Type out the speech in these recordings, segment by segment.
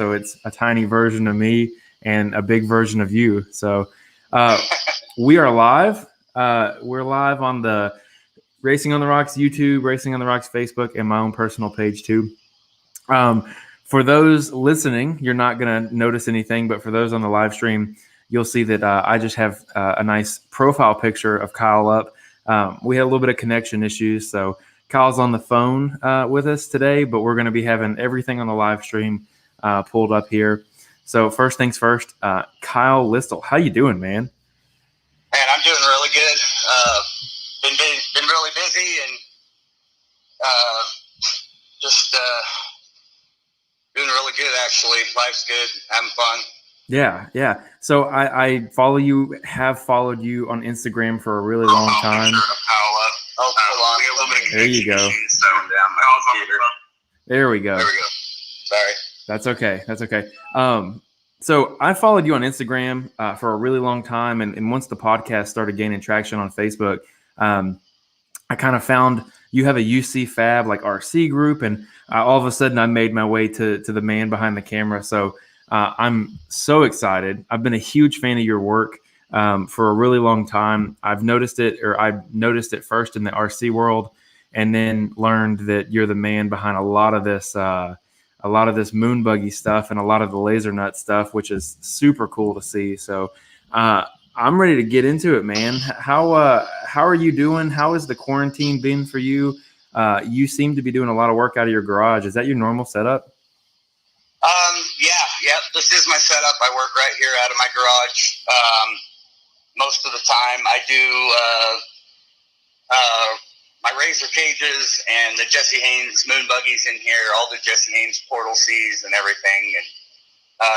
So it's a tiny version of me and a big version of you. So we are live. We're live on the Racing on the Rocks YouTube, Racing on the Rocks Facebook, and my own personal page too. For those listening, you're not going to notice anything, but for those on the live stream, you'll see that I just have a nice profile picture of Kyle up. We had a little bit of connection issues, so Kyle's on the phone with us today, but we're going to be having everything on the live stream pulled up here. So first things first, Kyle Listul, how you doing, man? Man, I'm doing really good. Been really busy and just doing really good, actually. Life's good, having fun. Yeah. So I follow you, have followed you on Instagram for a really long time. There you go. There we go. Sorry. That's okay. So I followed you on Instagram for a really long time, and once the podcast started gaining traction on Facebook, I kind of found you have a UC Fab like RC group, and all of a sudden I made my way to the man behind the camera. So I'm so excited. I've been a huge fan of your work for a really long time. I noticed it first in the RC world, and then learned that you're the man behind a lot of this moon buggy stuff and a lot of the laser nut stuff, which is super cool to see. So I'm ready to get into it, man. How are you doing? How has the quarantine been for you? You seem to be doing a lot of work out of your garage. Is that your normal setup? Yeah. This is my setup. I work right here out of my garage. Most of the time I do my Razor cages and the Jesse Haynes moon buggies in here, all the Jesse Haynes Portal Cs and everything. And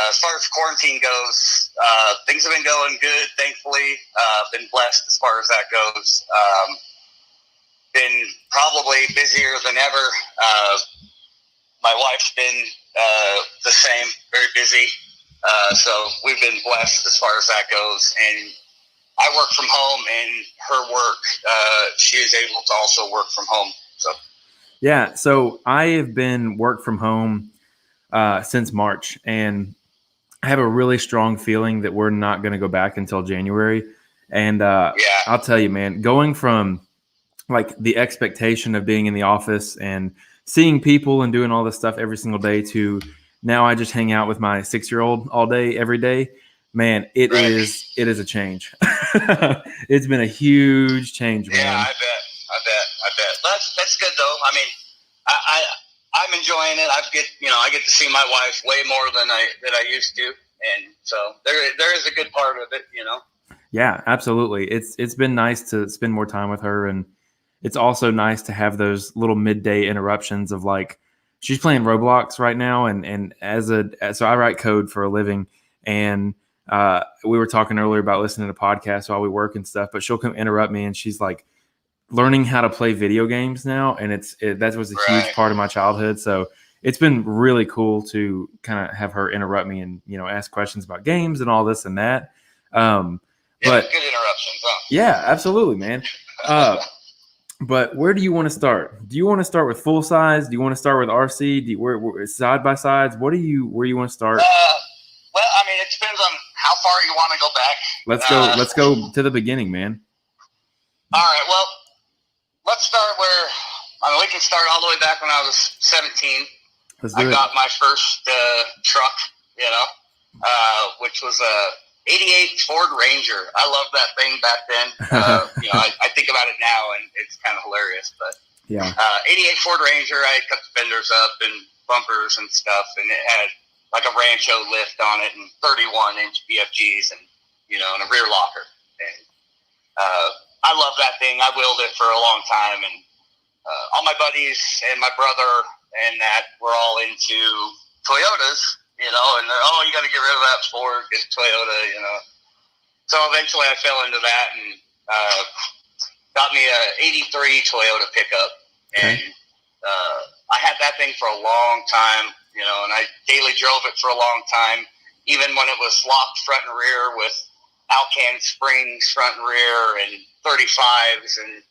as far as quarantine goes, things have been going good, thankfully. Been blessed as far as that goes. Been probably busier than ever. My wife's been the same, very busy. So we've been blessed as far as that goes. And I work from home, and her work, she is able to also work from home. Yeah, so I have been work from home since March, and I have a really strong feeling that we're not going to go back until January. And I'll tell you, man, going from like the expectation of being in the office and seeing people and doing all this stuff every single day to now I just hang out with my 6-year-old all day, every day. Man, it is a change. It's been a huge change, man. Yeah, I bet. That's good though. I mean, I'm enjoying it. I get to see my wife way more than I used to, and so there is a good part of it, you know. Yeah, absolutely. It's been nice to spend more time with her, and it's also nice to have those little midday interruptions of like she's playing Roblox right now, and so I write code for a living, and we were talking earlier about listening to podcasts while we work and stuff, but she'll come interrupt me, and she's like learning how to play video games now, and that was a huge part of my childhood. So it's been really cool to kind of have her interrupt me and ask questions about games and all this and that. But good interruptions, huh? Yeah, absolutely, man. But where do you want to start? Do you want to start with full size? Do you want to start with RC? Where side by sides? Where you want to start? Well, I mean, it depends on how far you want to go back. Let's go to the beginning, man. All right. Well, let's start we can start all the way back when I was 17. I got my first truck, which was a 88 Ford Ranger. I loved that thing back then. I think about it now, and it's kind of hilarious. But yeah, 88 Ford Ranger. I cut the fenders up and bumpers and stuff, and it had like a Rancho lift on it and 31-inch BFGs and and a rear locker. And I love that thing. I wheeled it for a long time, and all my buddies and my brother and that were all into Toyotas. And they're, you got to get rid of that Ford, get Toyota, So eventually I fell into that and got me a 83 Toyota pickup. Okay. And I had that thing for a long time, and I daily drove it for a long time, even when it was locked front and rear with Alcan springs front and rear and 35s and,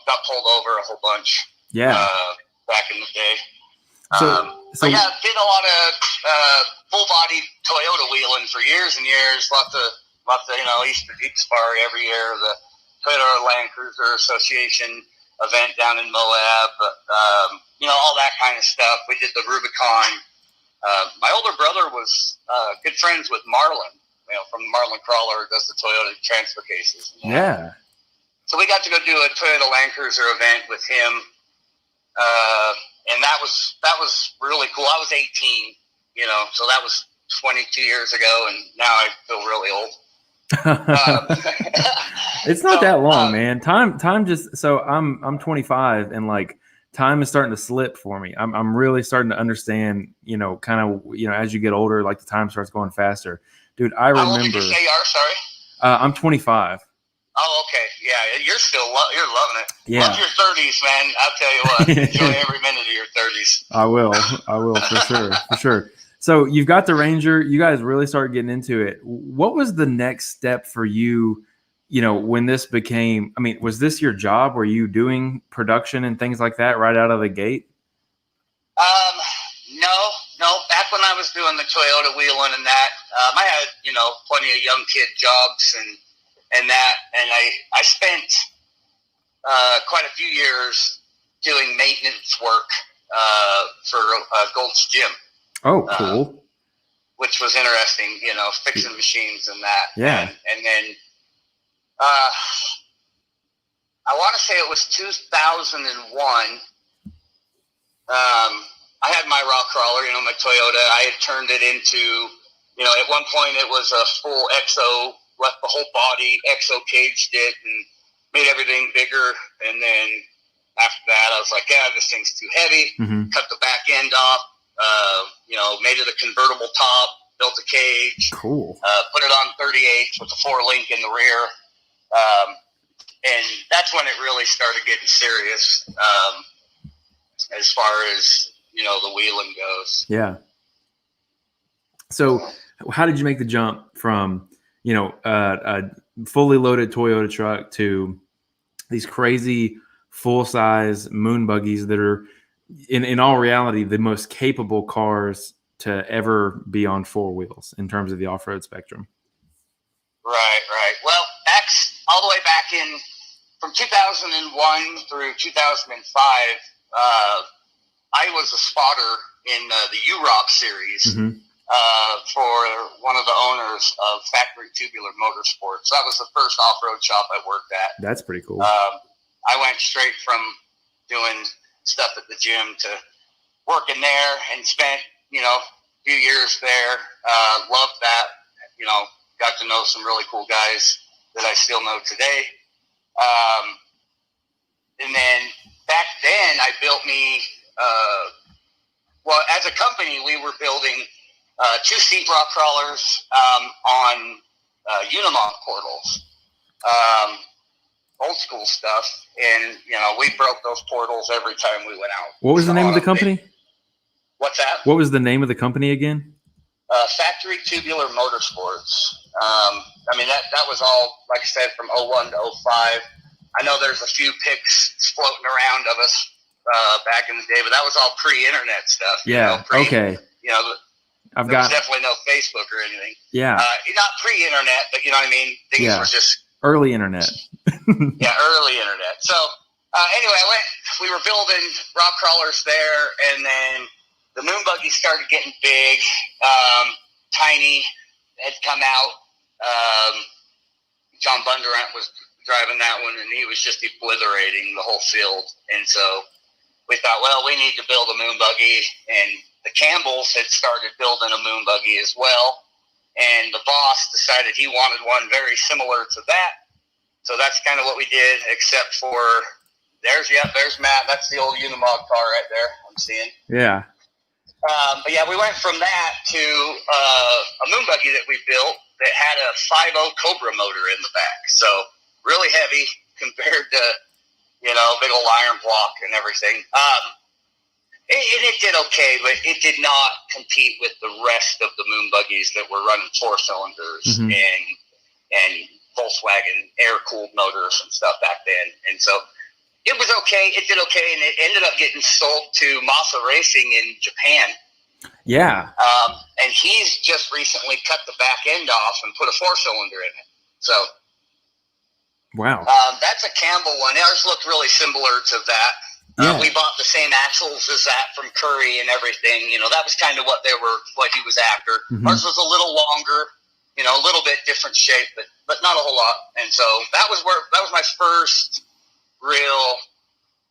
got pulled over a whole bunch back in the day. But yeah, did a lot of full body Toyota wheeling for years and years. Lots of Easter Jeep Safari every year. The Toyota Land Cruiser Association event down in Moab. All that kind of stuff. We did the Rubicon. My older brother was good friends with Marlon. From Marlon Crawler, does the Toyota transfer cases. Yeah. So we got to go do a Toyota Land Cruiser event with him. And that was really cool. I was 18, so that was 22 years ago, and now I feel really old. It's not that long, man. Time just, so I'm 25, and like time is starting to slip for me. I'm really starting to understand, kind of, as you get older, like the time starts going faster. Dude, I remember. How old did you say you are? Sorry. I'm 25. Oh, okay. Yeah, you're loving it. Yeah. Love your 30s, man. I'll tell you what. Enjoy every minute of your 30s. I will for sure. So you've got the Ranger. You guys really started getting into it. What was the next step for you, when this became, was this your job? Were you doing production and things like that right out of the gate? No. Back when I was doing the Toyota wheeling and that, I had, plenty of young kid jobs and that, and I spent quite a few years doing maintenance work for Gold's Gym. Oh, cool. Which was interesting, fixing machines and that. Yeah. And then I want to say it was 2001. I had my rock crawler, my Toyota. I had turned it into, at one point it was a full XO, left the whole body, XO caged it, and made everything bigger. And then after that, I was like, yeah, this thing's too heavy. Mm-hmm. Cut the back end off, made it a convertible top, built a cage. Cool. Put it on 38 with a 4-link in the rear. And that's when it really started getting serious as far as, the wheeling goes. Yeah. So how did you make the jump from, a fully loaded Toyota truck to these crazy full-size moon buggies that are, in all reality, the most capable cars to ever be on 4 wheels in terms of the off-road spectrum? Right. Well, all the way back in from 2001 through 2005, I was a spotter in the U-Rock series. Mm-hmm. For one of the owners of Factory Tubular Motorsports. That was the first off-road shop I worked at. That's pretty cool. I went straight from doing stuff at the gym to working there and spent, a few years there. Loved that. Got to know some really cool guys that I still know today. And then back then I built me, as a company, we were building 2-seat rock crawlers on Unimog portals, old school stuff, and we broke those portals every time we went out. What was the name of the company? What's that? What was the name of the company again? Factory Tubular Motorsports. That was all, like I said, from 01 to 05. I know there's a few pics floating around of us back in the day, but that was all pre-internet stuff. Yeah. Okay. There was definitely no Facebook or anything. Yeah. Not pre-internet, but you know what I mean? Things were just... Early internet. Yeah, early internet. So, anyway, we were building rock crawlers there, and then the moon buggy started getting big. Tiny had come out. John Bondurant was driving that one, and he was just obliterating the whole field. And so we thought, well, we need to build a moon buggy, and the Campbells had started building a moon buggy as well, and the boss decided he wanted one very similar to that. So that's kind of what we did, except for there's Matt. That's the old Unimog car right there I'm seeing. Yeah. But yeah, we went from that to a moon buggy that we built that had a 5.0 Cobra motor in the back. So really heavy compared to, big old iron block and everything. It did okay, but it did not compete with the rest of the moon buggies that were running 4 cylinders mm-hmm. and Volkswagen air-cooled motors and stuff back then. And so it was okay. It did okay, and it ended up getting sold to Masa Racing in Japan. Yeah. And he's just recently cut the back end off and put a 4-cylinder in it. So, wow. That's a Campbell one. Ours looked really similar to that. Yeah. We bought the same axles as that from Curry and everything. You know, that was kind of what he was after. Mm-hmm. Ours was a little longer, you know, a little bit different shape, but not a whole lot. And so that was my first real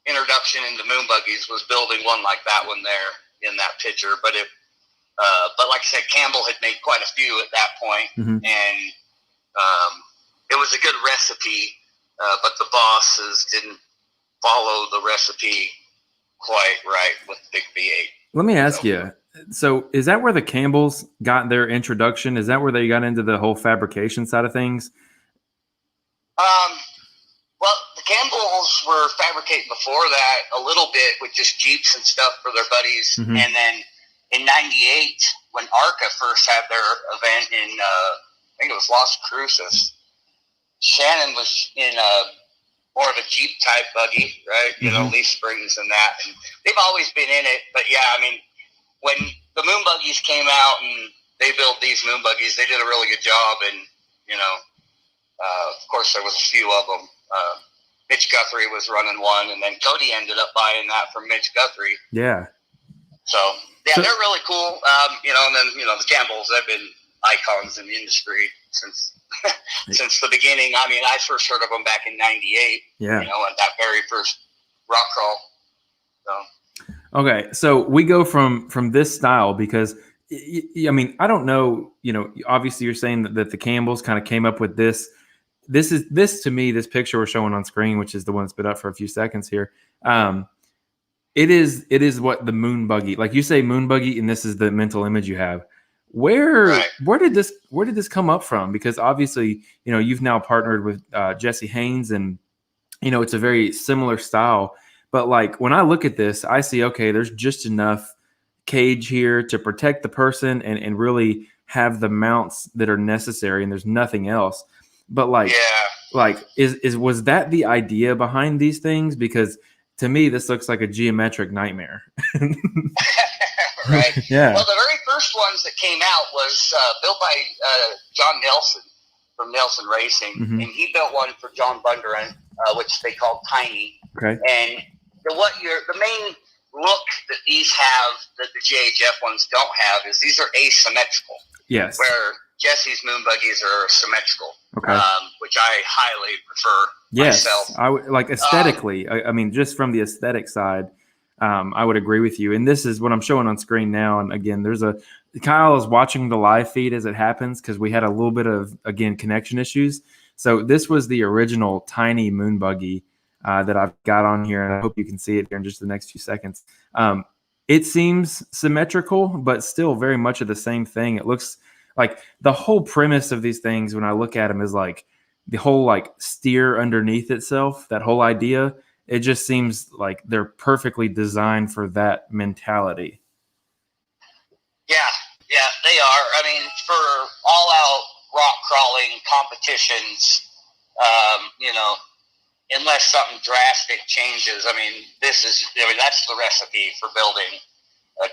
introduction into moon buggies, was building one like that one there in that picture. But like I said, Campbell had made quite a few at that point, mm-hmm. and it was a good recipe, but the bosses didn't follow the recipe quite right with the big V8. Let me ask you. So is that where the Campbells got their introduction? Is that where they got into the whole fabrication side of things? Well, the Campbells were fabricating before that a little bit with just Jeeps and stuff for their buddies. Mm-hmm. And then in 98, when ARCA first had their event in, I think it was Las Cruces, Shannon was in more of a Jeep type buggy, right? You mm-hmm. know, leaf springs and that. And they've always been in it. But yeah, I mean, when the moon buggies came out and they built these moon buggies, they did a really good job. And, you know, of course, there was a few of them. Mitch Guthrie was running one, and then Cody ended up buying that from Mitch Guthrie. Yeah. So they're really cool. You know, and then, you know, the Campbells, they've been icons in the industry since the beginning. I mean, I first heard of them back in 98. Yeah. You know, at that very first rock crawl. So. Okay, so we go from this style because, I mean, I don't know, you know, obviously you're saying that the Campbells kind of came up with this. This to me, this picture we're showing on screen, which is the one that's been up for a few seconds here. It is what the moon buggy, like you say, moon buggy, and this is the mental image you have. Where did this come up from? Because obviously, you know, you've now partnered with Jesse Haynes, and you know it's a very similar style. But like when I look at this, I see, okay, there's just enough cage here to protect the person and really have the mounts that are necessary, and there's nothing else. But like was that the idea behind these things? Because to me, this looks like a geometric nightmare. Right. Yeah. Well, the very first ones that came out was built by John Nelson from Nelson Racing, mm-hmm. and he built one for John Bunderin, which they called Tiny. Okay. And the main look that these have that the JHF ones don't have is these are asymmetrical. Yes. Where Jesse's moon buggies are symmetrical. Okay. Which I highly prefer myself. I would like aesthetically. I mean, just from the aesthetic side, I would agree with you. And this is what I'm showing on screen now. And again, Kyle is watching the live feed as it happens because we had a little bit of, again, connection issues. So this was the original Tiny moon buggy that I've got on here, and I hope you can see it here in just the next few seconds. It seems symmetrical, but still very much of the same thing. It looks like the whole premise of these things, when I look at them, is like the whole like steer underneath itself, that whole idea. It just seems like they're perfectly designed for that mentality. Yeah, they are. I mean, for all-out rock crawling competitions, you know, unless something drastic changes, I mean, that's the recipe for building a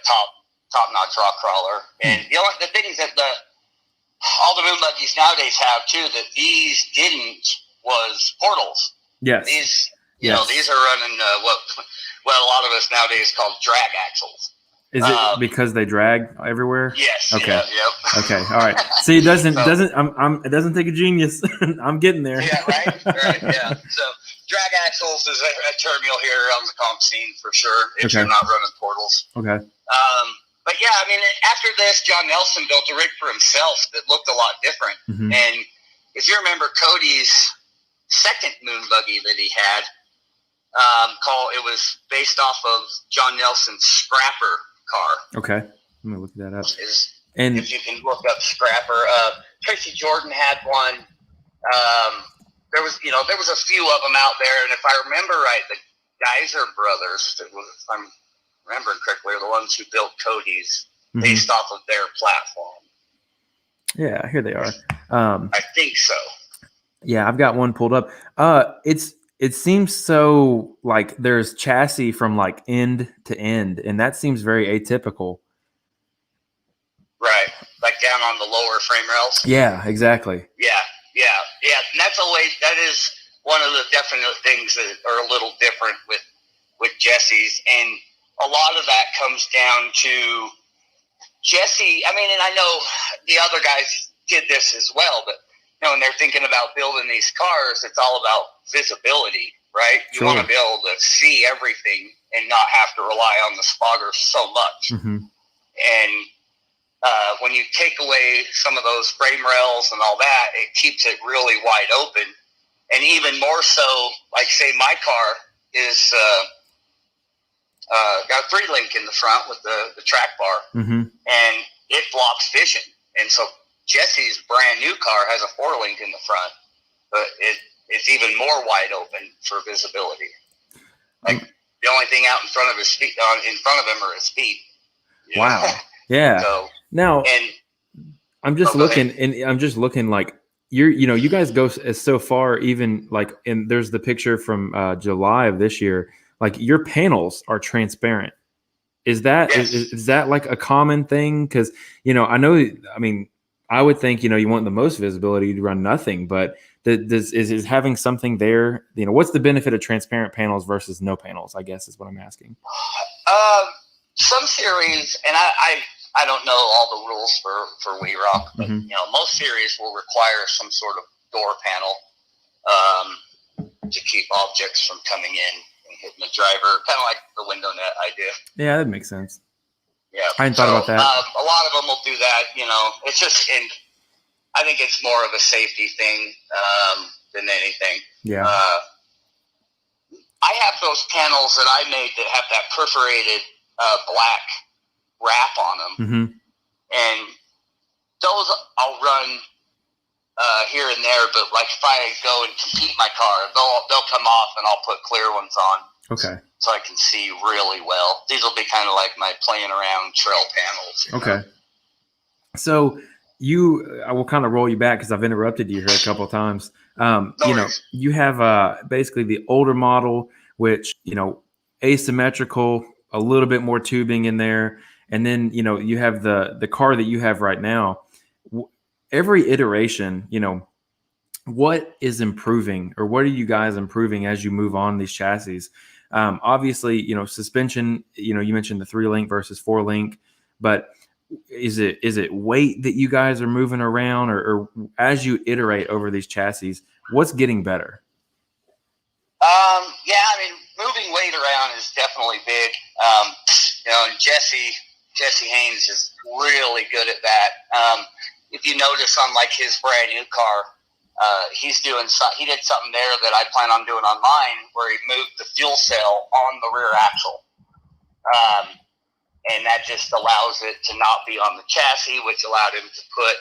top-notch rock crawler. And the things that all the moon buggies nowadays have too that these didn't was portals. Yes. These, you know, these are running what a lot of us nowadays call drag axles. Is it because they drag everywhere? Yes. Okay. Yeah, yep. Okay. All right. See, it doesn't it doesn't take a genius. I'm getting there. Yeah. Right. Yeah. So drag axles is a term you'll hear on the comp scene for sure if you're not running portals. Okay. But yeah, I mean, after this, John Nelson built a rig for himself that looked a lot different. Mm-hmm. And if you remember Cody's second moon buggy that he had, it was based off of John Nelson's Scrapper car. Okay, I'm gonna look that up. And if you can look up Scrapper, Tracy Jordan had one. There was a few of them out there, and if I remember right, the Geyser brothers, if I'm remembering correctly, are the ones who built Cody's based off of their platform. Yeah, here they are. I think so. Yeah, I've got one pulled up. It's it seems so like there's chassis from like end to end, and that seems very atypical. Right, like down on the lower frame rails. Yeah, exactly. Yeah. And that is one of the definite things that are a little different with Jesse's, and a lot of that comes down to Jesse. I mean, and I know the other guys did this as well, but when they're thinking about building these cars, it's all about visibility, right? You want to be able to see everything and not have to rely on the spotter so much. Mm-hmm. And when you take away some of those frame rails and all that, it keeps it really wide open. And even more so, like say my car is got a 3-link in the front with the track bar, mm-hmm. and it blocks vision. And so Jesse's brand new car has a 4-link in the front, but it's even more wide open for visibility. Like the only thing out in front of his feet, in front of him, are his feet. Wow. Yeah. So, now, and I'm just looking like you guys go so far, even like, and there's the picture from July of this year, like your panels are transparent. Is that, yes. is that like a common thing? Cause I would think, you want the most visibility to run nothing, but is having something there, what's the benefit of transparent panels versus no panels, I guess is what I'm asking. Some series, and I don't know all the rules for We Rock, but mm-hmm. Most series will require some sort of door panel to keep objects from coming in and hitting the driver, kind of like the window net idea. Yeah, that makes sense. Yeah, I hadn't thought about that. A lot of them will do that. It's just, I think it's more of a safety thing than anything. Yeah. I have those panels that I made that have that perforated black wrap on them, mm-hmm. and those I'll run here and there. But like if I go and compete my car, they'll come off, and I'll put clear ones on. Okay. So I can see really well. These will be kind of like my playing around trail panels. Okay. So I will kind of roll you back because I've interrupted you here a couple of times. You have basically the older model, which, asymmetrical, a little bit more tubing in there. And then, you have the car that you have right now. Every iteration, what is improving, or what are you guys improving as you move on these chassis? Obviously, suspension, you mentioned the 3-link versus 4-link, but is it weight that you guys are moving around, or as you iterate over these chassis, what's getting better? Moving weight around is definitely big. And Jesse Haynes is really good at that. If you notice on like his brand new car, he did something there that I plan on doing on mine, where he moved the fuel cell on the rear axle. And that just allows it to not be on the chassis, which allowed him to put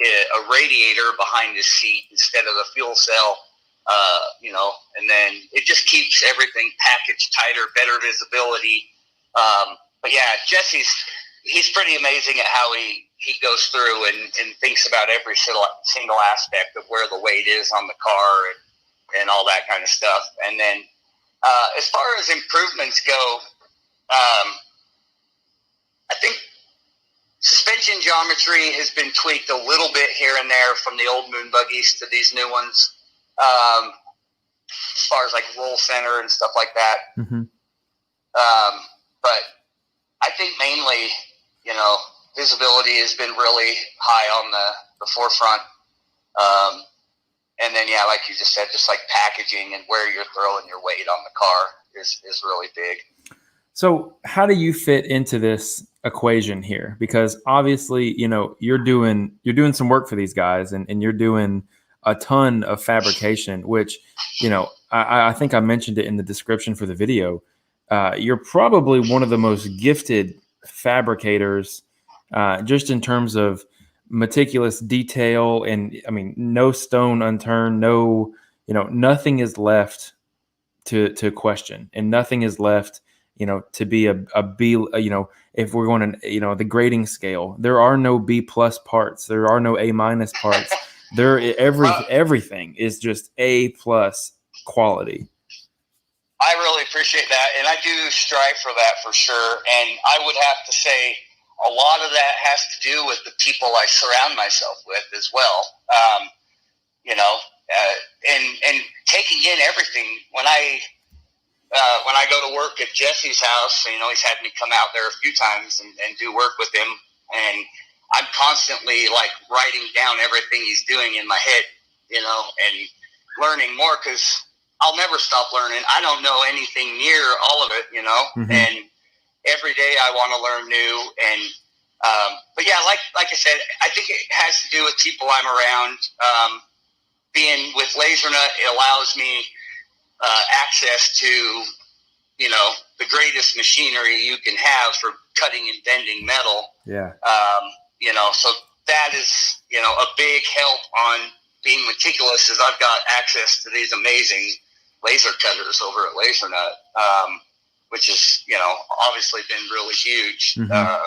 a radiator behind his seat instead of the fuel cell. And then it just keeps everything packaged tighter, better visibility. But yeah, he's pretty amazing at how he goes through and thinks about every single aspect of where the weight is on the car and all that kind of stuff. And then as far as improvements go, I think suspension geometry has been tweaked a little bit here and there from the old moon buggies to these new ones, as far as like roll center and stuff like that. Mm-hmm. But I think mainly, visibility has been really high on the forefront. And then, yeah, like you just said, just like packaging and where you're throwing your weight on the car is really big. So how do you fit into this equation here? Because obviously, you're doing some work for these guys, and you're doing a ton of fabrication, which, I think I mentioned it in the description for the video. You're probably one of the most gifted fabricators, just in terms of meticulous detail, and no stone unturned, nothing is left to question, and nothing is left to be a B, if we're going to, the grading scale, there are no B+ parts. There are no A- parts. Everything is just A+ quality. I really appreciate that, and I do strive for that for sure. And I would have to say a lot of that has to do with the people I surround myself with as well. And taking in everything. When I go to work at Jesse's house, he's had me come out there a few times and do work with him, and I'm constantly like writing down everything he's doing in my head, and learning more, because I'll never stop learning. I don't know anything near all of it, Mm-hmm. and every day I want to learn new. And but yeah, like I said, I think it has to do with people I'm around. Being with LaserNut, it allows me access to the greatest machinery you can have for cutting and bending metal. Yeah. So that is a big help on being meticulous, is I've got access to these amazing laser cutters over at LaserNut, which has obviously been really huge. Mm-hmm.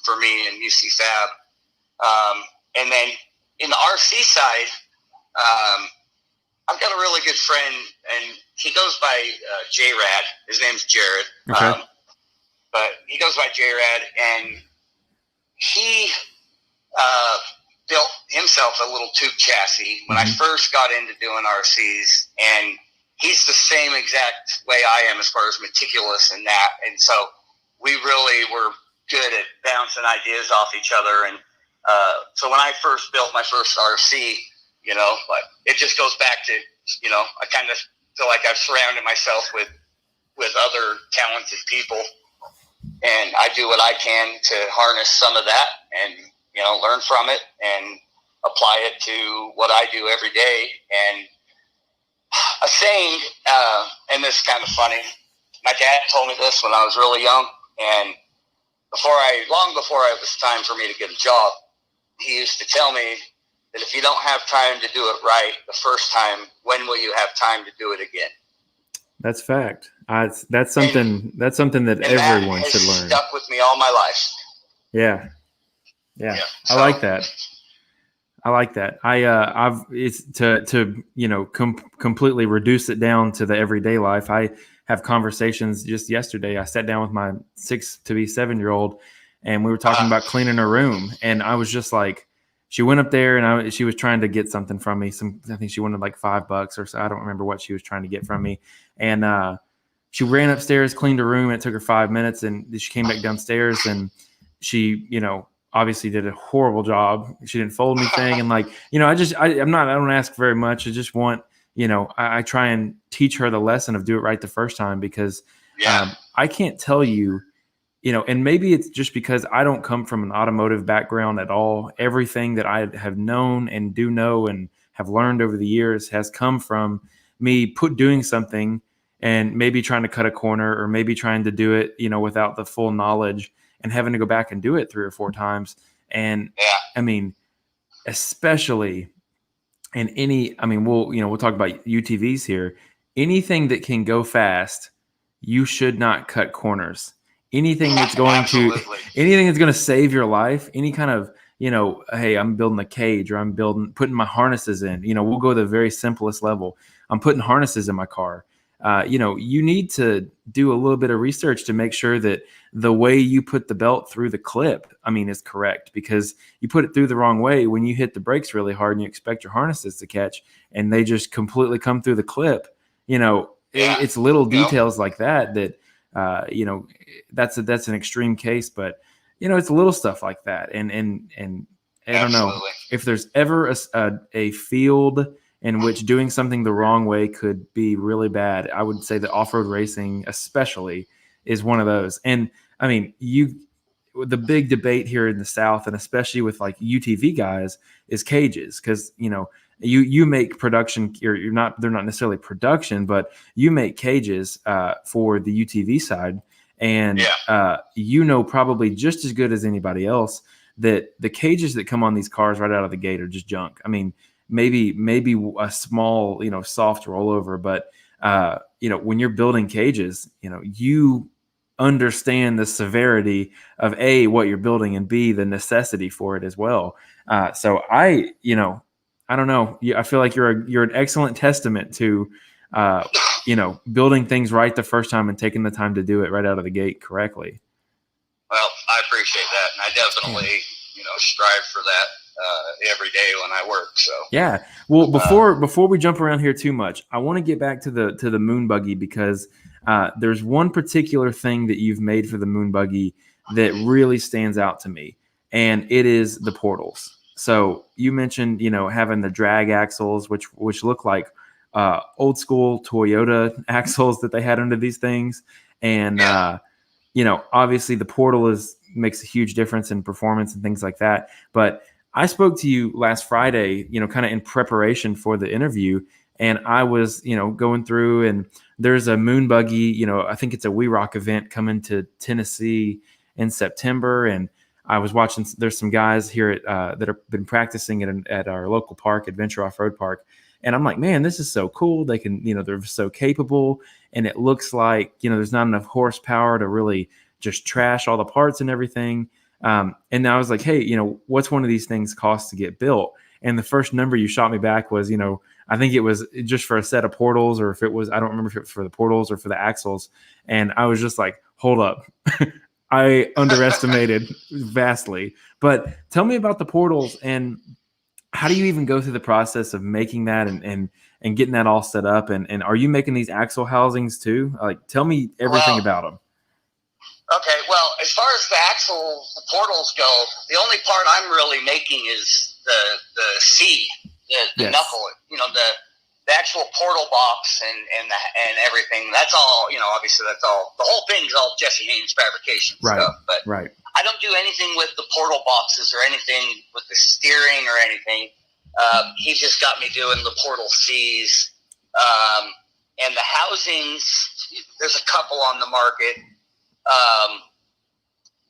For me and UC Fab. And then in the RC side, I've got a really good friend, and he goes by J-Rad. His name's Jared. Okay. But he goes by J-Rad, and he built himself a little tube chassis when I first got into doing RCs, and he's the same exact way I am as far as meticulous in that. And so we really were good at bouncing ideas off each other. And so when I first built my first RC, but it just goes back to, I kind of feel like I've surrounded myself with other talented people, and I do what I can to harness some of that and, learn from it and apply it to what I do every day. And a saying, and this is kind of funny, my dad told me this when I was really young, and long before it was time for me to get a job, he used to tell me that if you don't have time to do it right the first time, when will you have time to do it again? That's fact. That's something that everyone that should learn. Stuck with me all my life. Yeah. So, I like that. It's to completely reduce it down to the everyday life. I have conversations. Just yesterday, I sat down with my 6-7-year-old, and we were talking about cleaning her room. And I was just like, she went up there and she was trying to get something from me. I think she wanted like $5 or so. I don't remember what she was trying to get from me. And she ran upstairs, cleaned her room. And it took her 5 minutes, and she came back downstairs, and she, obviously did a horrible job. She didn't fold anything. And I don't ask very much. I just want, I try and teach her the lesson of do it right the first time, because I can't tell you, and maybe it's just because I don't come from an automotive background at all. Everything that I have known and do know and have learned over the years has come from me doing something and maybe trying to cut a corner, or maybe trying to do it, without the full knowledge, and having to go back and do it 3 or 4 times. And I mean, especially in we'll talk about UTVs here. Anything that can go fast, you should not cut corners. Anything that's going to save your life, any kind of, hey, I'm building a cage, or I'm putting my harnesses in, we'll go to the very simplest level. I'm putting harnesses in my car. You need to do a little bit of research to make sure that the way you put the belt through the clip, is correct, because you put it through the wrong way when you hit the brakes really hard and you expect your harnesses to catch, and they just completely come through the clip. It's little details like that, that's an extreme case, but it's little stuff like that. And I don't know if there's ever a field in which doing something the wrong way could be really bad. I would say that off-road racing especially is one of those. And the big debate here in the South, and especially with like UTV guys, is cages. Cause you make production, they're not necessarily production, but you make cages for the UTV side. And probably just as good as anybody else that the cages that come on these cars right out of the gate are just junk. Maybe a small, soft rollover, but when you're building cages, you understand the severity of A, what you're building, and B, the necessity for it as well. So I don't know. I feel like you're an excellent testament to building things right the first time and taking the time to do it right out of the gate correctly. Well, I appreciate that, and I definitely, strive for that every day when I work. So yeah. Well, before we jump around here too much, I want to get back to the moon buggy because there's one particular thing that you've made for the moon buggy that really stands out to me, and it is the portals. So you mentioned, having the drag axles, which look like old school Toyota axles that they had under these things, and obviously the portal makes a huge difference in performance and things like that. But I spoke to you last Friday, kind of in preparation for the interview, and I was, going through, and there's a moon buggy, I think it's a We Rock event coming to Tennessee in September, and I was watching. There's some guys here that have been practicing at our local park, Adventure Off-Road Park, and I'm like, man, this is so cool. They can, they're so capable, and it looks like, there's not enough horsepower to really just trash all the parts and everything. And I was like, hey, what's one of these things cost to get built? And the first number you shot me back was, I think it was just for a set of portals, or if it was, I don't remember if it was for the portals or for the axles. And I was just like, hold up. I underestimated vastly. But tell me about the portals, and how do you even go through the process of making that and getting that all set up? And are you making these axle housings too? Like, tell me everything about them. Okay, well, as far as the portals go, the only part I'm really making is the C, the knuckle, the actual portal box and everything. That's all, obviously that's all. The whole thing's all Jesse Haynes fabrication stuff. But I don't do anything with the portal boxes or anything with the steering or anything. He's just got me doing the portal C's. And the housings, there's a couple on the market.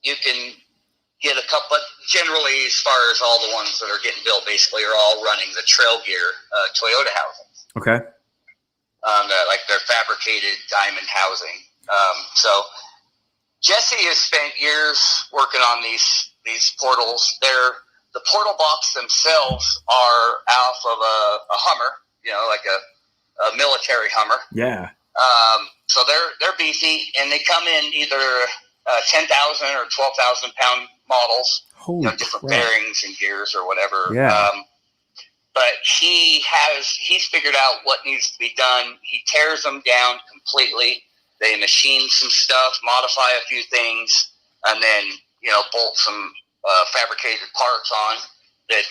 You can get a couple, but generally, as far as all the ones that are getting built, basically are all running the Trail Gear Toyota housings. Okay. Like their fabricated diamond housing. So Jesse has spent years working on these portals. The portal box themselves are off of a Hummer, like a military Hummer. Yeah. So they're beefy, and they come in either 10,000 or 12,000 pound models, different bearings and gears or whatever. Yeah. But he's figured out what needs to be done. He tears them down completely. They machine some stuff, modify a few things, and then bolt some fabricated parts on that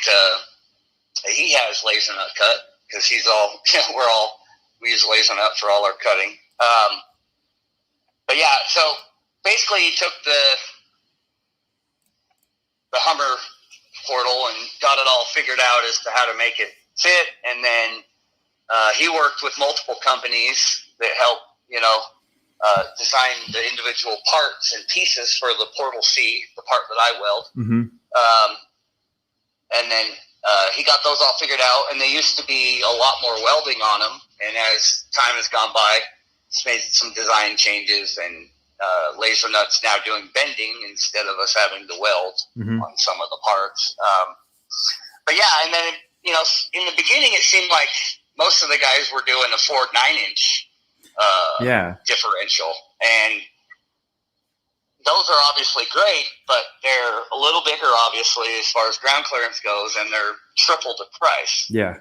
he has laser nut cut, because he's all we use laser nut for all our cutting. But yeah, so basically he took the Hummer portal and got it all figured out as to how to make it fit, and then he worked with multiple companies that help design the individual parts and pieces for the portal C, the part that I weld. Mm-hmm. And then he got those all figured out, and there used to be a lot more welding on them, and as time has gone by, it's made some design changes, and laser nuts now doing bending instead of us having to weld on some of the parts. But yeah, and then in the beginning it seemed like most of the guys were doing a Ford 9-inch differential, and those are obviously great, but they're a little bigger, obviously, as far as ground clearance goes, and they're triple the price. Yeah.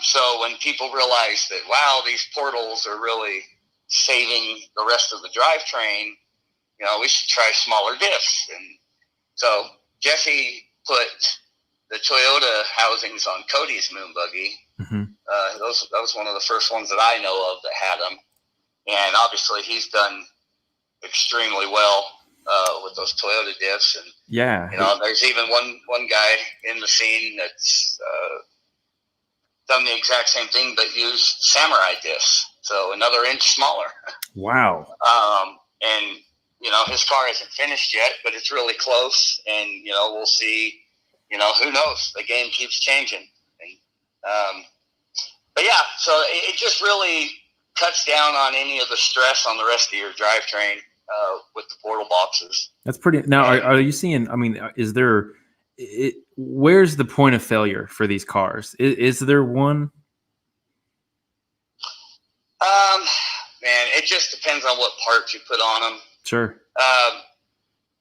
So when people realize that, wow, these portals are really saving the rest of the drivetrain, we should try smaller diffs. And so Jesse put the Toyota housings on Cody's moon buggy. Mm-hmm. That was one of the first ones that I know of that had them. And obviously he's done extremely well with those Toyota diffs. And there's even one guy in the scene that's done the exact same thing, but used Samurai diffs, so another inch smaller. Wow. And his car isn't finished yet, but it's really close, and we'll see. Who knows? The game keeps changing. And, but yeah, so it just really cuts down on any of the stress on the rest of your drivetrain with the portal boxes. That's pretty. Now, are you seeing? I mean, is there? Where's the point of failure for these cars? Is there one? Man, it just depends on what parts you put on them. Sure.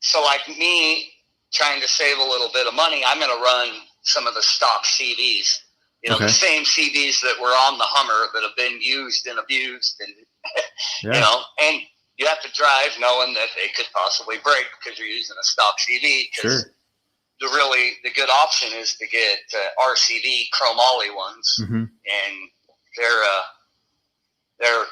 So like me trying to save a little bit of money, I'm going to run some of the stock CVs, the same CVs that were on the Hummer that have been used and abused and, and you have to drive knowing that they could possibly break because you're using a stock CV. Sure. The good option is to get RCV chromoly ones, and they're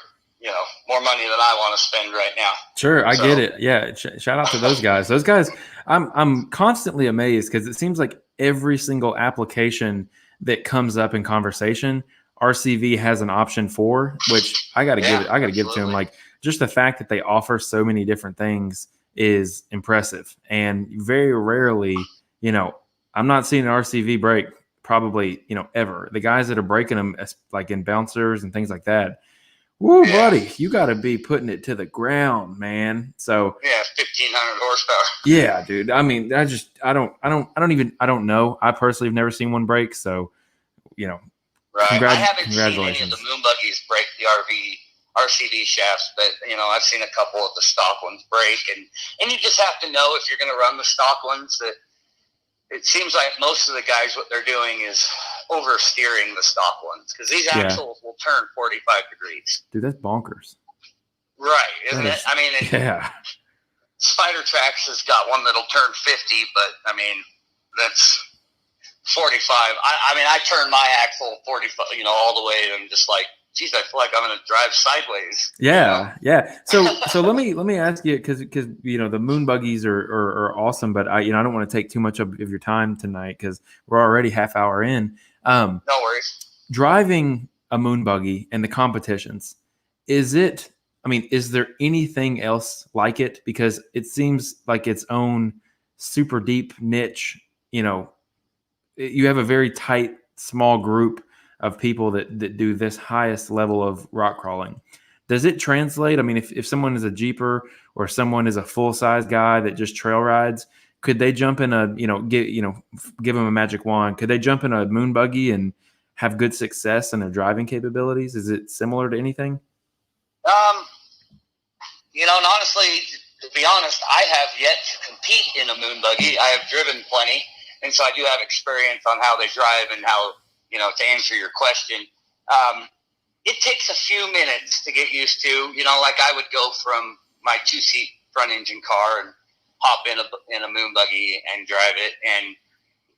more money than I want to spend right now. Sure, I get it. Yeah, shout out to those guys. Those guys, I'm constantly amazed because it seems like every single application that comes up in conversation, RCV has an option for, which I got to give it to them. Like just the fact that they offer so many different things is impressive, and very rarely, I'm not seeing an RCV break probably, ever. The guys that are breaking them, like in bouncers and things like that. Woo, buddy, you got to be putting it to the ground, man. So 1,500 horsepower. Yeah, dude. I mean, I don't know. I personally have never seen one break. So, right. I haven't seen any of the moon buggies break the RCV shafts, but I've seen a couple of the stock ones break, and you just have to know if you're going to run the stock ones that it seems like most of the guys, what they're doing is oversteering the stock ones because these axles will turn 45 degrees. Dude, that's bonkers. Right, isn't it? I mean, Spider Tracks has got one that'll turn 50, but I mean, that's 45. I mean, I turn my axle 45, all the way, and I'm just like, geez, I feel like I'm going to drive sideways. Yeah. So let me ask you, because the moon buggies are awesome, but I don't want to take too much of your time tonight because we're already half hour in. No worries. Driving a moon buggy and the competitions, is there anything else like it? Because it seems like its own super deep niche. You have a very tight, small group of people that do this highest level of rock crawling. Does it translate? I mean, if someone is a Jeeper or someone is a full size guy that just trail rides, could they jump in give them a magic wand? Could they jump in a moon buggy and have good success in their driving capabilities? Is it similar to anything? And honestly, to be honest, I have yet to compete in a moon buggy. I have driven plenty, and so I do have experience on how they drive and how, to answer your question. It takes a few minutes to get used to, like I would go from my 2-seat front engine car and hop in a moon buggy and drive it. And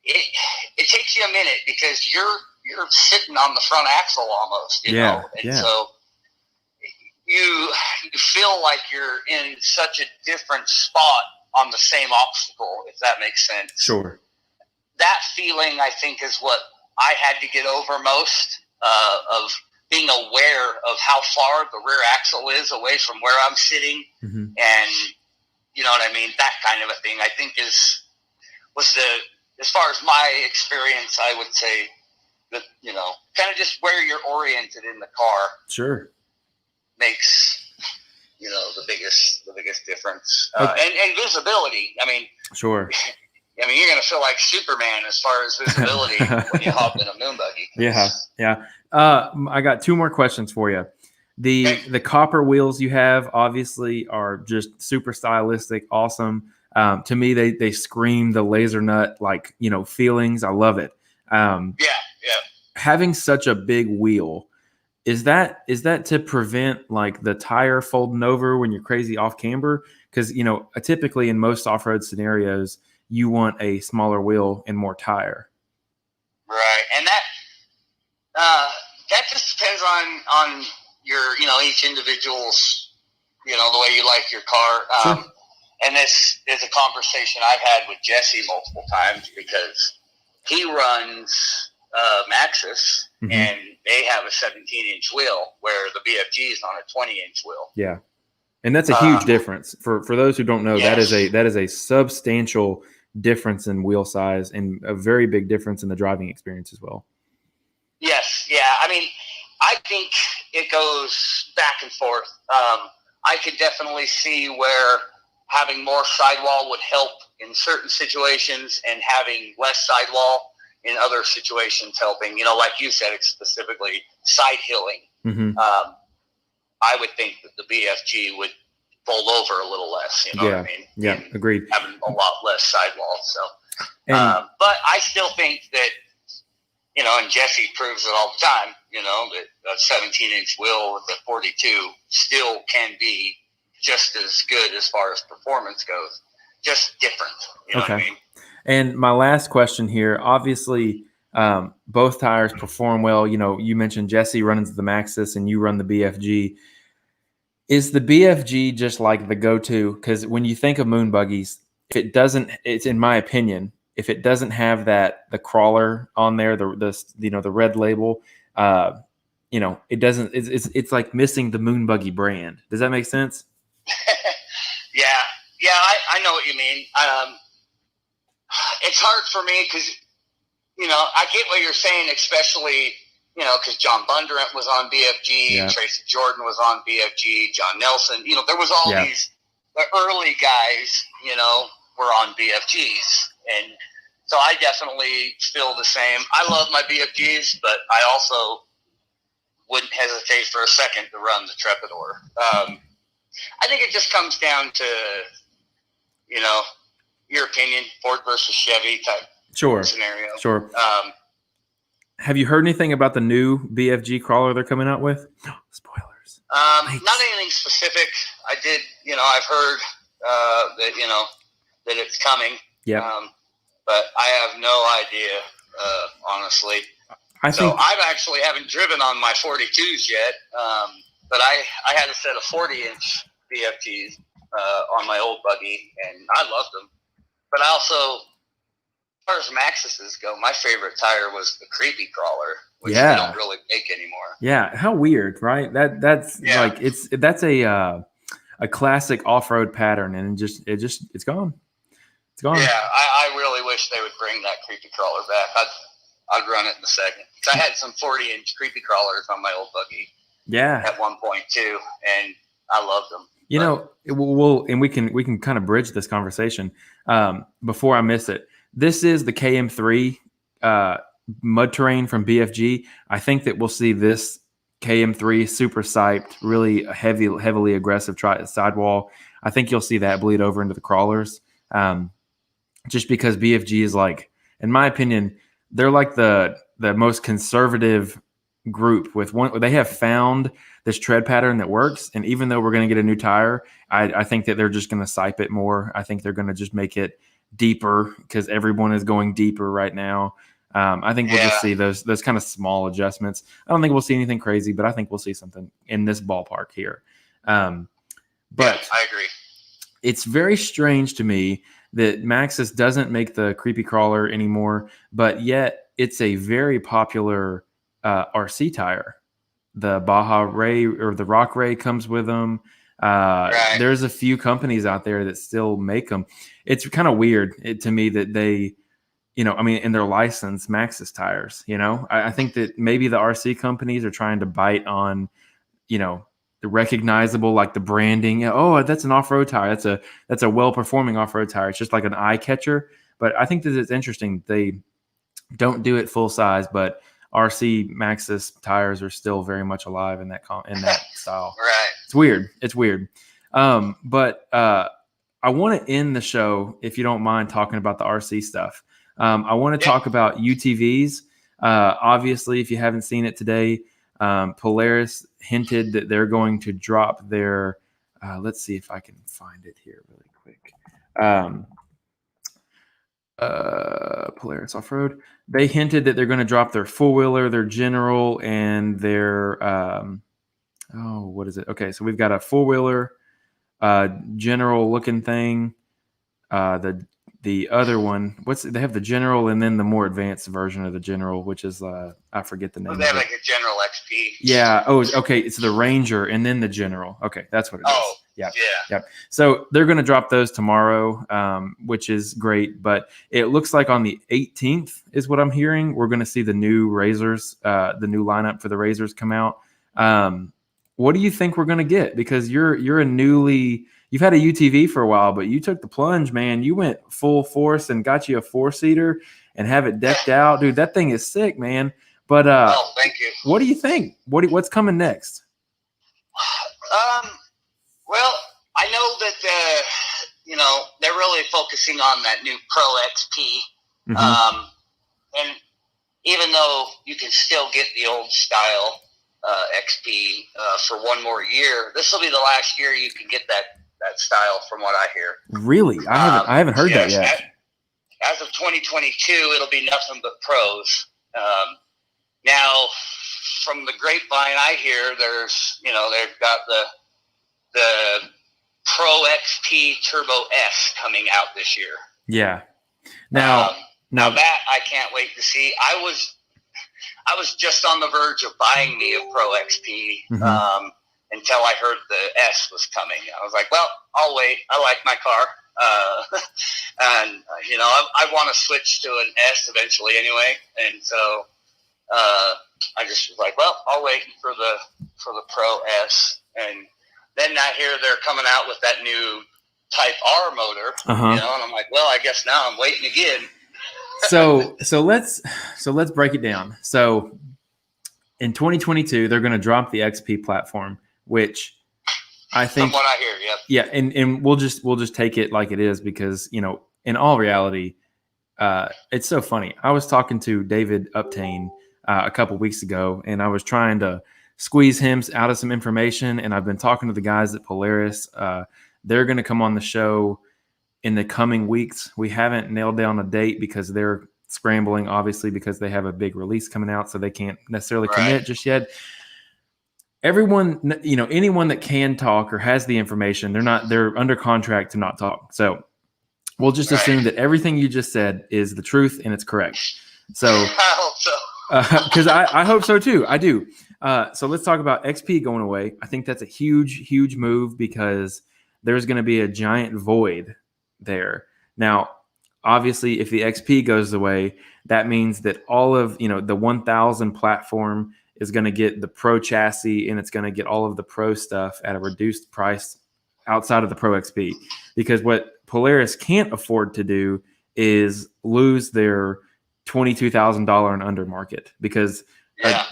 it takes you a minute because you're sitting on the front axle almost, you know? And so you feel like you're in such a different spot on the same obstacle, if that makes sense. Sure. That feeling, I think, is what I had to get over most, of being aware of how far the rear axle is away from where I'm sitting. Mm-hmm. And you know what I mean? That kind of a thing, I think, as far as my experience, I would say that, kind of just where you're oriented in the car. Sure. Makes, the biggest difference. And visibility. I mean, sure. I mean, you're going to feel like Superman as far as visibility when you hop in a moon buggy. Yeah. I got 2 more questions for you. The copper wheels you have obviously are just super stylistic, awesome. To me, they scream the laser nut, feelings. I love it. Having such a big wheel, is that to prevent the tire folding over when you're crazy off camber? Because, typically in most off-road scenarios, you want a smaller wheel and more tire. Right. And that just depends on your, each individual's, the way you like your car. Sure. And this is a conversation I've had with Jesse multiple times because he runs Maxxis, mm-hmm. and they have a 17-inch wheel where the BFG is on a 20-inch wheel. Yeah. And that's a huge difference. For those who don't know, yes. that is a substantial difference in wheel size and a very big difference in the driving experience as well. Yes. Yeah. I mean, I think it goes back and forth. I could definitely see where having more sidewall would help in certain situations and having less sidewall in other situations helping, like you said, specifically side hilling. Mm-hmm. I would think that the BFG would fold over a little less. You know what I mean? Yeah, agreed. Having a lot less sidewall. So, And, but I still think that, and Jesse proves it all the time, that a 17-inch wheel with a 42 still can be just as good as far as performance goes, just different. You know what I mean? And my last question here, obviously, both tires perform well. You mentioned Jesse runs the Maxxis and you run the BFG. Is the BFG just like the go-to? Because when you think of moon buggies, if it doesn't, it's in my opinion, if it doesn't have the crawler on there, the red label, it doesn't. It's like missing the moon buggy brand. Does that make sense? Yeah, I know what you mean. It's hard for me because I get what you're saying, especially. Because John Bondurant was on BFG, Tracy Jordan was on BFG, John Nelson. There was all these the early guys. Were on BFGs, and so I definitely feel the same. I love my BFGs, but I also wouldn't hesitate for a second to run the Trepidor. I think it just comes down to your opinion, Ford versus Chevy type scenario. Sure. Have you heard anything about the new BFG crawler they're coming out with? Spoilers. Not anything specific. I did, I've heard that it's coming. Yeah. But I have no idea, honestly. I actually haven't driven on my 42s yet. But I had a set of 40-inch BFGs on my old buggy, and I loved them. But I also, as far as Maxxis go, my favorite tire was the Creepy Crawler, which they don't really make anymore. Yeah, how weird, right? That's like that's a classic off-road pattern, and it's gone. It's gone. Yeah, I really wish they would bring that Creepy Crawler back. I'd run it in a second. I had some 40-inch Creepy Crawlers on my old buggy. Yeah. At one point too, and I loved them. And we can kind of bridge this conversation before I miss it. This is the KM3 mud terrain from BFG. I think that we'll see this KM3 super siped, really heavily aggressive sidewall. I think you'll see that bleed over into the crawlers, just because BFG is like, in my opinion, they're like the most conservative group with one. They have found this tread pattern that works, and even though we're going to get a new tire, I think that they're just going to sipe it more. I think they're going to just make it deeper because everyone is going deeper right now. I think we'll just see those kind of small adjustments. I don't think we'll see anything crazy, but I think we'll see something in this ballpark here. But I agree. It's very strange to me that Maxxis doesn't make the Creepy Crawler anymore, but yet it's a very popular RC tire. The Baja Ray or the Rock Ray comes with them. There's a few companies out there that still make them. It's kind of weird to me that they, in their license Maxxis tires, I think that maybe the RC companies are trying to bite on, the recognizable, like the branding. Oh, that's an off-road tire. That's a well-performing off-road tire. It's just like an eye catcher. But I think that it's interesting. They don't do it full size, but RC Maxxis tires are still very much alive in that style. Right. It's weird. But I want to end the show, if you don't mind, talking about the RC stuff. I want to talk about UTVs. Obviously, if you haven't seen it today, Polaris hinted that they're going to drop their let's see if I can find it here really quick. Polaris Off-Road. They hinted that they're going to drop their four-wheeler, their General, and their what is it? Okay, so we've got a four-wheeler, General looking thing. The other one, they have the General and then the more advanced version of the General, which is I forget the name. They have like a General XP. Yeah. Oh, okay. It's the Ranger and then the General. Okay, that's what it is. Yeah. So they're going to drop those tomorrow, which is great. But it looks like on the 18th is what I'm hearing. We're going to see the new Razors, the new lineup for the Razors come out. What do you think we're going to get? Because you've had a UTV for a while, but you took the plunge, man. You went full force and got you a 4-seater and have it decked out, dude. That thing is sick, man. But thank you. What do you think? What's coming next? Well, I know that they're really focusing on that new Pro XP, Mm-hmm. and even though you can still get the old style XP for one more year, this will be the last year you can get that style, from what I hear. Really? I haven't heard that Yes, yet. as of 2022, it'll be nothing but pros. Now, from the grapevine, I hear they've got the Pro XP Turbo S coming out this year. Yeah. Now that I can't wait to see. I was just on the verge of buying me a Pro XP until I heard the S was coming. I was like, well, I'll wait. I like my car. And I want to switch to an S eventually anyway. And so I just was like, well, I'll wait for the Pro S. And then I hear they're coming out with that new Type R motor, and I'm like, well, I guess now I'm waiting again. So let's break it down. So in 2022, they're going to drop the XP platform, which I think, from what I hear, yeah, and we'll just take it like it is, because in all reality, it's so funny. I was talking to David Uptain a couple weeks ago, and I was trying to squeeze him out of some information, and I've been talking to the guys at Polaris. They're going to come on the show in the coming weeks. We haven't nailed down a date because they're scrambling, obviously, because they have a big release coming out, so they can't necessarily commit just yet. Everyone, anyone that can talk or has the information, they're under contract to not talk. So we'll just assume that everything you just said is the truth and it's correct. So I hope so. Because I hope so too. I do. So let's talk about XP going away. I think that's a huge, huge move, because there's going to be a giant void there. Now, obviously, if the XP goes away, that means that all of the 1000 platform is going to get the Pro chassis, and it's going to get all of the Pro stuff at a reduced price outside of the Pro XP. Because what Polaris can't afford to do is lose their $22,000 and under market, because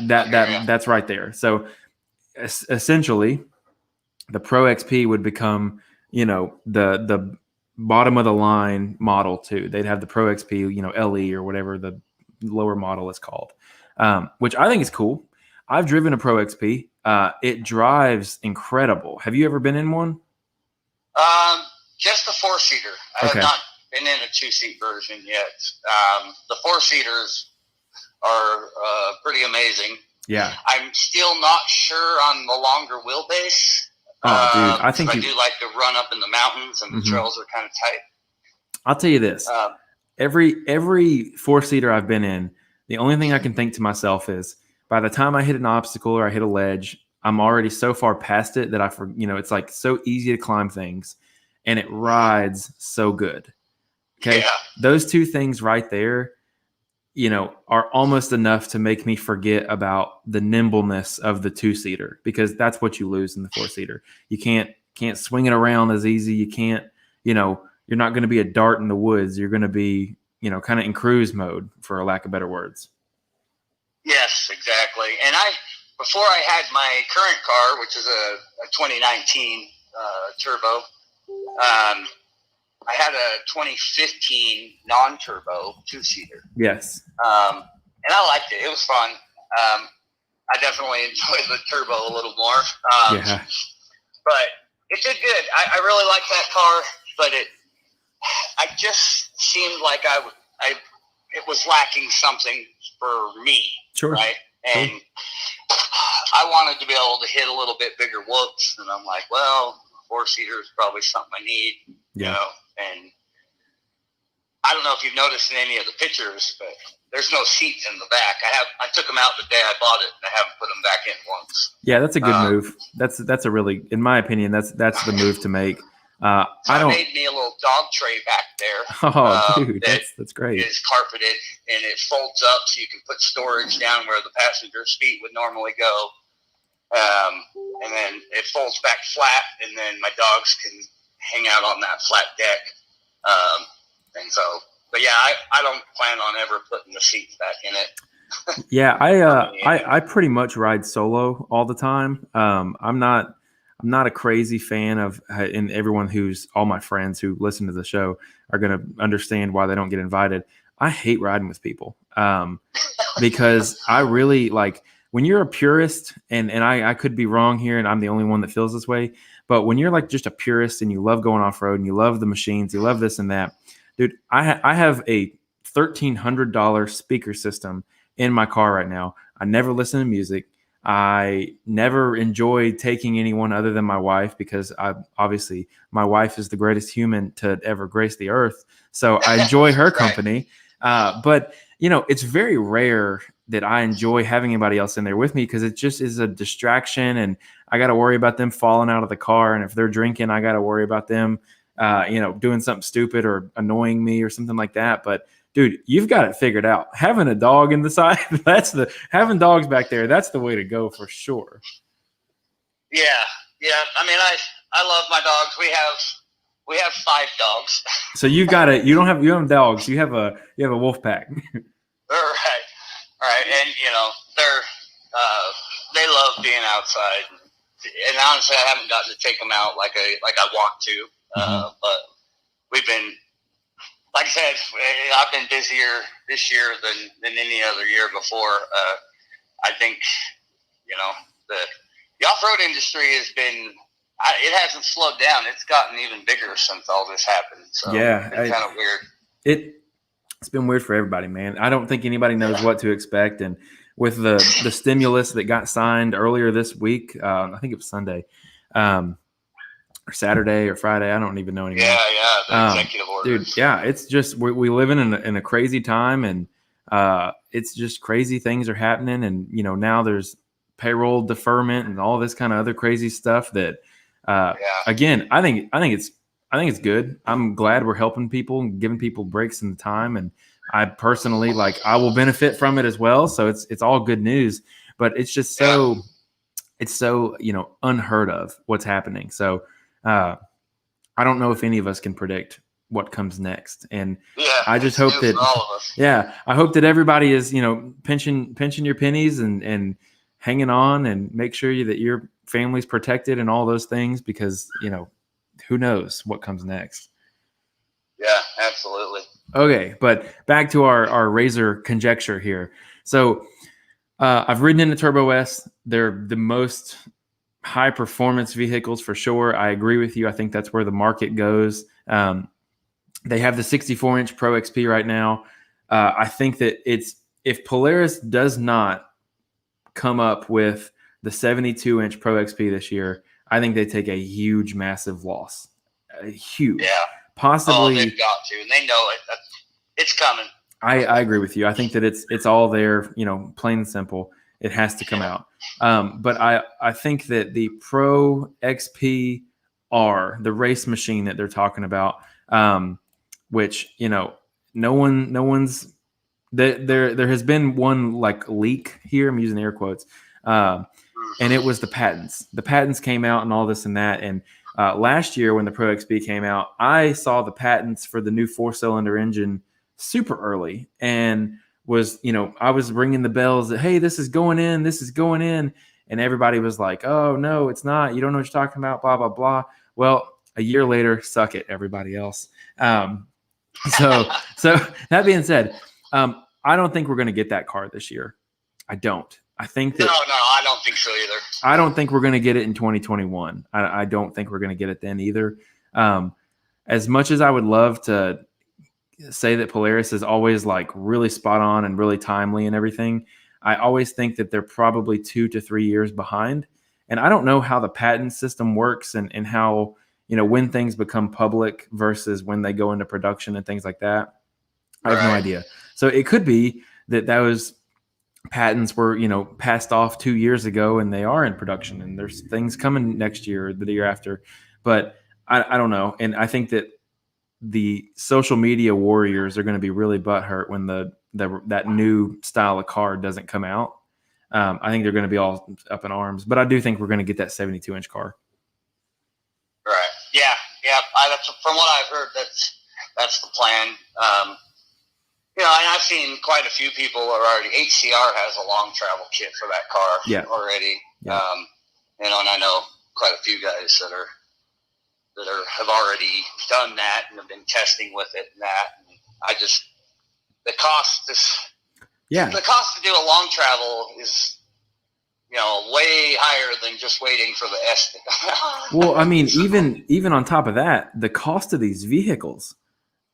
that's right there. So essentially, the Pro XP would become, the bottom of the line Model 2. They'd have the Pro XP, LE or whatever the lower model is called, which I think is cool. I've driven a Pro XP. It drives incredible. Have you ever been in one? Just the 4-seater. I have not been in a 2-seat version yet. The 4-seaters are pretty amazing. Yeah. I'm still not sure on the longer wheelbase. Oh, dude, I think I do like to run up in the mountains, and the trails are kind of tight. I'll tell you this: every 4-seater I've been in, the only thing I can think to myself is, by the time I hit an obstacle or I hit a ledge, I'm already so far past it that it's like so easy to climb things, and it rides so good. Okay, those two things right there, are almost enough to make me forget about the nimbleness of the 2-seater, because that's what you lose in the 4-seater. You can't swing it around as easy. You can't, you're not going to be a dart in the woods. You're going to be, kind of in cruise mode, for a lack of better words. Yes, exactly. And before I had my current car, which is a 2019 turbo, I had a 2015 non-turbo 2-seater. Yes. And I liked it. It was fun. I definitely enjoyed the turbo a little more. But it did good. I really liked that car, but I just seemed like it was lacking something for me. Sure. Right? And I wanted to be able to hit a little bit bigger whoops, and I'm like, well, 4-seater is probably something I need. And I don't know if you've noticed in any of the pictures, but there's no seats in the back. I took them out the day I bought it, and I haven't put them back in once. Yeah, that's a good move. That's a really, in my opinion, that's the move to make. I made me a little dog tray back there. Oh, dude, that's great. It is carpeted, and it folds up so you can put storage down where the passenger's feet would normally go. And then it folds back flat, and then my dogs can hang out on that flat deck. And so, but yeah, I don't plan on ever putting the seats back in it. Yeah, I pretty much ride solo all the time. I'm not not a crazy fan of, and everyone all my friends who listen to the show are going to understand why they don't get invited. I hate riding with people because I really like when you're a purist, and I could be wrong here, and I'm the only one that feels this way. But when you're like just a purist and you love going off road and you love the machines, you love this and that, dude, I have a $1,300 speaker system in my car right now. I never listen to music. I never enjoy taking anyone other than my wife because obviously my wife is the greatest human to ever grace the earth. So I enjoy her company. But it's very rare that I enjoy having anybody else in there with me because it just is a distraction, and I got to worry about them falling out of the car. And if they're drinking, I got to worry about them, doing something stupid or annoying me or something like that. But dude, you've got it figured out. Having a dog in the side, having dogs back there, that's the way to go for sure. Yeah. I mean, I love my dogs. We have 5 dogs. So you don't have dogs. You have a wolf pack. Right. And they love being outside. And honestly, I haven't gotten to take them out like I want to. But we've been, like I said, I've been busier this year than any other year before. I think, the off-road industry has been, it hasn't slowed down. It's gotten even bigger since all this happened. So yeah, it's kind of weird. It's been weird for everybody, man. I don't think anybody knows what to expect. And with the stimulus that got signed earlier this week, I think it was Sunday, or Saturday or Friday. I don't even know anymore. Yeah, the executive orders. Dude, yeah, it's just we live in a crazy time, and it's just crazy things are happening, and now there's payroll deferment and all this kind of other crazy stuff that again, I think it's good. I'm glad we're helping people and giving people breaks in the time, and I personally I will benefit from it as well. So it's all good news, but it's just it's so unheard of what's happening. So I don't know if any of us can predict what comes next, and I just hope that I hope that everybody is pinching your pennies and hanging on, and make sure that your family's protected and all those things, because who knows what comes next. Yeah, absolutely. Okay, but back to our Razor conjecture here. So I've ridden in the Turbo S. They're the most high performance vehicles for sure. I agree with you. I think that's where the market goes. They have the 64-inch Pro XP right now. I think that if Polaris does not come up with the 72-inch Pro XP this year, I think they take a huge, massive loss. Huge. Yeah. Possibly. Oh, they've got to, and they know it. It's coming. I agree with you. I think that it's all there, plain and simple. It has to come out. But I think that the Pro XP R, the race machine that they're talking about, which no one's there has been one leak here. I'm using air quotes, and it was the patents. The patents came out and all this and that. And last year when the Pro XP came out, I saw the patents for the new 4-cylinder engine super early, and I was ringing the bells that, hey, this is going in, and everybody was like, oh no, it's not, you don't know what you're talking about, blah blah blah. Well, a year later, suck it, everybody else. So that being said, I don't think we're going to get that car this year. I don't. I think that no, I don't think so either. I don't think we're going to get it in 2021. I don't think we're going to get it then either. As much as I would love to say that Polaris is always really spot on and really timely and everything, I always think that they're probably 2 to 3 years behind. And I don't know how the patent system works and how, when things become public versus when they go into production and things like that. I have no idea. So it could be that those patents were, passed off 2 years ago and they are in production, and there's things coming next year or the year after. But I don't know. And I think that the social media warriors are going to be really butthurt when that new style of car doesn't come out. I think they're going to be all up in arms, but I do think we're going to get that 72-inch car. Right. Yeah. From what I've heard, that's the plan. And I've seen quite a few people are already. HCR has a long travel kit for that car already. Yeah. And I know quite a few guys that have already done that and have been testing with it and that. And the cost to do a long travel is, way higher than just waiting for the S to come out. Well, I mean, even on top of that, the cost of these vehicles.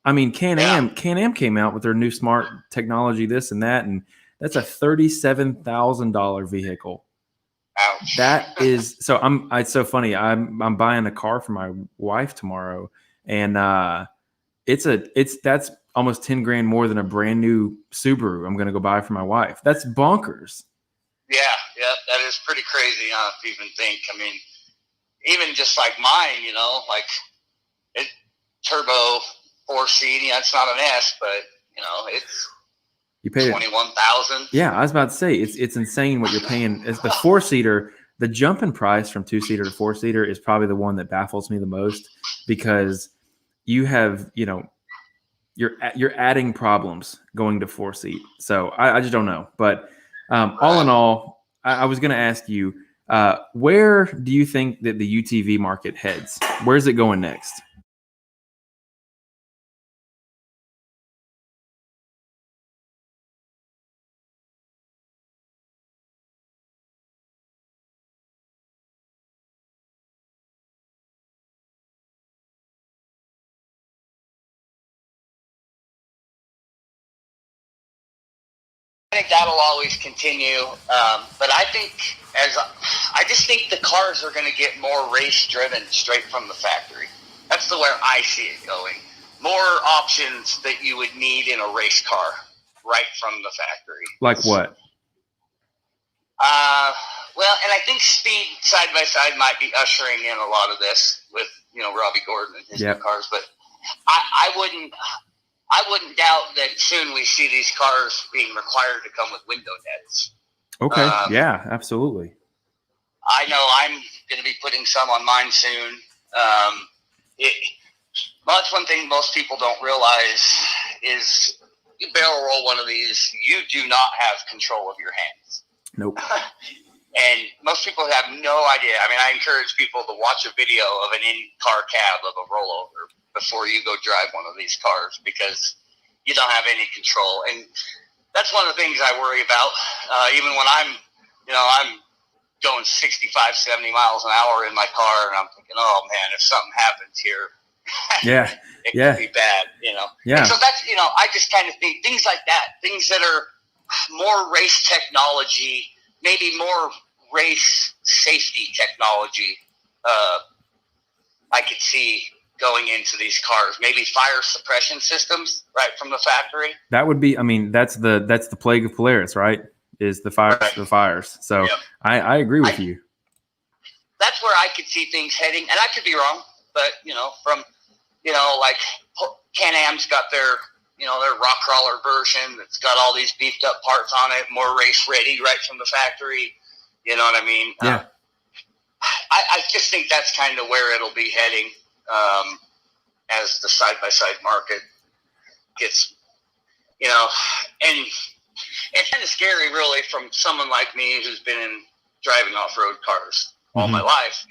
I mean, Can-Am came out with their new smart technology, this and that, and that's a $37,000 vehicle. Ouch. That is so. It's so funny. I'm buying a car for my wife tomorrow, and that's almost 10 grand more than a brand new Subaru I'm going to go buy for my wife. That's bonkers. Yeah, that is pretty crazy, to even think. I mean, even just like mine, like it turbo 4-seat. It's not an S, but it's you paid $21,000. Yeah, I was about to say it's insane what you're paying. It's the 4-seater. The jump in price from 2-seater to 4-seater is probably the one that baffles me the most, because you have you're adding problems going to 4-seat. So I just don't know. But all in all, I was going to ask you, where do you think that the UTV market heads? Where's it going next? I think that'll always continue, but I just think the cars are going to get more race driven straight from the factory. That's where I see it going. More options that you would need in a race car right from the factory. Like what? Well, and I think speed side by side might be ushering in a lot of this with Robbie Gordon and his new cars, but I wouldn't doubt that soon we see these cars being required to come with window nets. Okay. Yeah, absolutely. I know I'm going to be putting some on mine soon. That's one thing most people don't realize is you barrel roll one of these, you do not have control of your hands. Nope. And most people have no idea. I mean, I encourage people to watch a video of an in-car cab of a rollover before you go drive one of these cars, because you don't have any control. And that's one of the things I worry about. Even when I'm going 65, 70 miles an hour in my car, and I'm thinking, oh man, if something happens here, it could be bad, Yeah. And so that's, I just kind of think things like that, things that are more race technology, maybe more race safety technology, I could see going into these cars. Maybe fire suppression systems right from the factory. That would be, I mean, that's the plague of Polaris, right? Is the fires, right. The fires. So yep. I agree with you. That's where I could see things heading, and I could be wrong, but from like Can-Am's got their rock crawler version that's got all these beefed up parts on it, more race ready right from the factory. You know what I mean? Yeah. I just think that's kind of where it'll be heading as the side-by-side market gets, and it's kind of scary really from someone like me who's been driving off-road cars all my life.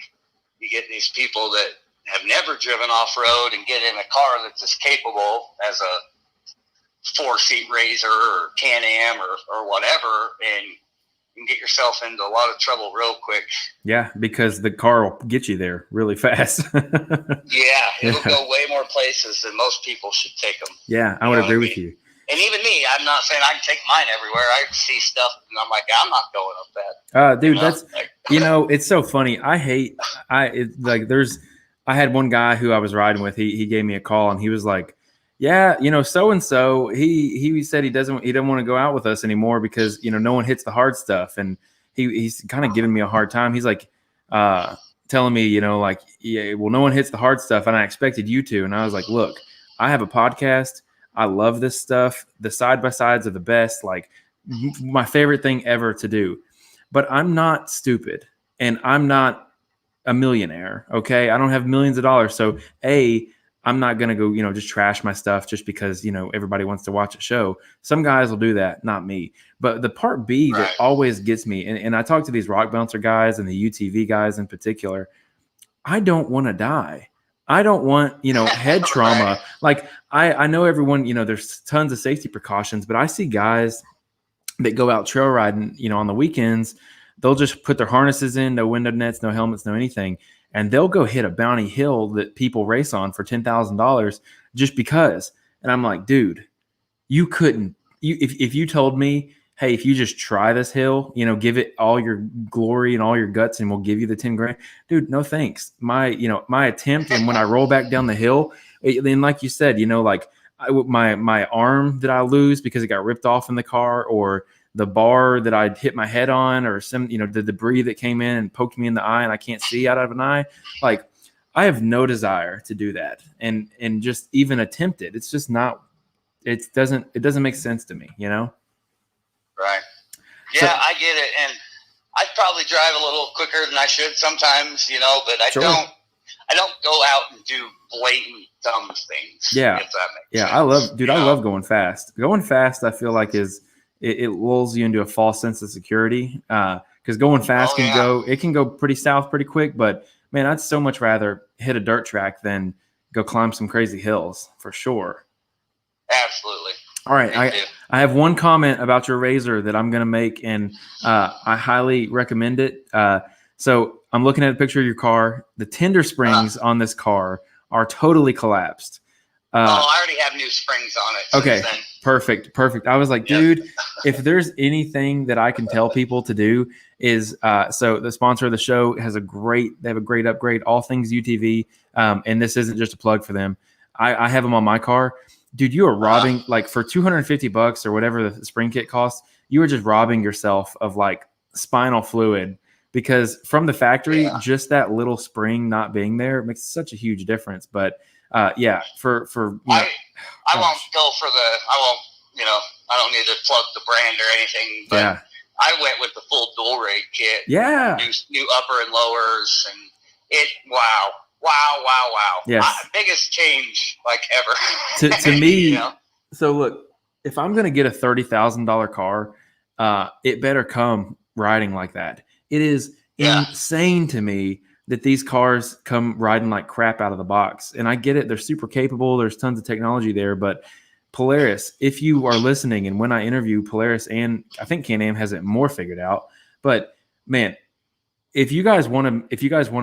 You get these people that have never driven off-road and get in a car that's as capable as a 4-seat Razor or Can-Am or whatever, and you can get yourself into a lot of trouble real quick. Yeah, because the car will get you there really fast. It'll go way more places than most people should take them. Yeah, I would agree with you. And even me, I'm not saying I can take mine everywhere. I see stuff and I'm like, I'm not going up that. Dude, that's it's so funny. I had one guy who I was riding with. He gave me a call and he was like, yeah, so and so. He said he doesn't want to go out with us anymore because no one hits the hard stuff, and he's kind of giving me a hard time. He's like telling me, no one hits the hard stuff, and I expected you to. And I was like, look, I have a podcast. I love this stuff. The side by sides are the best. Like my favorite thing ever to do. But I'm not stupid, and I'm not a millionaire. Okay, I don't have millions of dollars. So I'm not going to go, just trash my stuff just because, everybody wants to watch a show. Some guys will do that, not me. But the part B that always gets me, and I talk to these rock bouncer guys and the UTV guys in particular, I don't want to die. I don't want, head trauma. Like I know everyone, there's tons of safety precautions, but I see guys that go out trail riding, on the weekends, they'll just put their harnesses in, no window nets, no helmets, no anything. And they'll go hit a bounty hill that people race on for $10,000 just because. And I'm like, dude, you couldn't, if you told me, hey, if you just try this hill, give it all your glory and all your guts and we'll give you the 10 grand, dude, no thanks. My attempt. And when I roll back down the hill, then like you said, my arm that I lose because it got ripped off in the car, or the bar that I'd hit my head on, or some, the debris that came in and poked me in the eye and I can't see out of an eye. Like, I have no desire to do that and just even attempt it. It's just not, it doesn't make sense to me, Right. Yeah, so, I get it. And I probably drive a little quicker than I should sometimes, but I don't go out and do blatant dumb things. Yeah. If that makes sense. I love going fast. Going fast, I feel like it lulls you into a false sense of security. Because going fast can go pretty south pretty quick. But man, I'd so much rather hit a dirt track than go climb some crazy hills for sure. Absolutely. All right. I have one comment about your Razor that I'm going to make, and I highly recommend it. So I'm looking at a picture of your car. The tender springs on this car are totally collapsed. I already have new springs on it. Okay, perfect. I was like, dude, if there's anything that I can tell people to do is, so the sponsor of the show they have a great upgrade, all things UTV, and this isn't just a plug for them. I have them on my car. Dude, you are robbing, like for $250 or whatever the spring kit costs, you are just robbing yourself of like spinal fluid, because from the factory, just that little spring not being there makes such a huge difference. But I won't go for I don't need to plug the brand or anything, but I went with the full dual rate kit. Yeah. New upper and lowers, and wow. Yes. Biggest change like ever. to me. So look, if I'm going to get a $30,000 car, it better come riding like that. It is insane to me that these cars come riding like crap out of the box. And I get it. They're super capable. There's tons of technology there, but Polaris, if you are listening, and when I interview Polaris, and I think Can-Am has it more figured out, but man, if you guys want to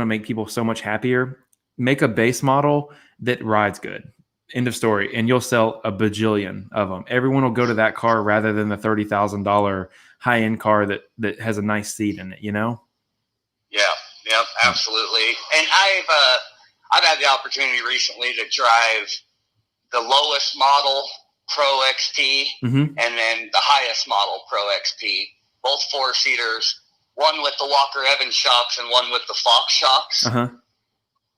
make people so much happier, make a base model that rides good. End of story. And you'll sell a bajillion of them. Everyone will go to that car rather than the $30,000 high-end car that has a nice seat in it, Yeah, absolutely. And I've had the opportunity recently to drive the lowest model Pro XP and then the highest model Pro XP, both four-seaters, one with the Walker Evans shocks and one with the Fox shocks.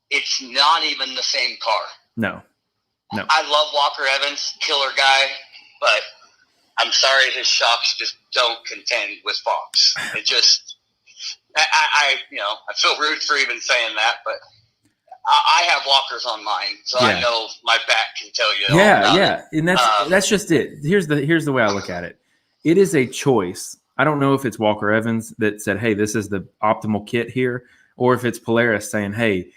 It's not even the same car. No. I love Walker Evans, killer guy, but I'm sorry his shocks just don't contend with Fox. It just, I feel rude for even saying that, but I have Walkers on mine, so I know my back can tell you. Yeah, and that's just it. Here's the way I look at it. It is a choice. I don't know if it's Walker Evans that said, "Hey, this is the optimal kit here," or if it's Polaris saying, "Hey,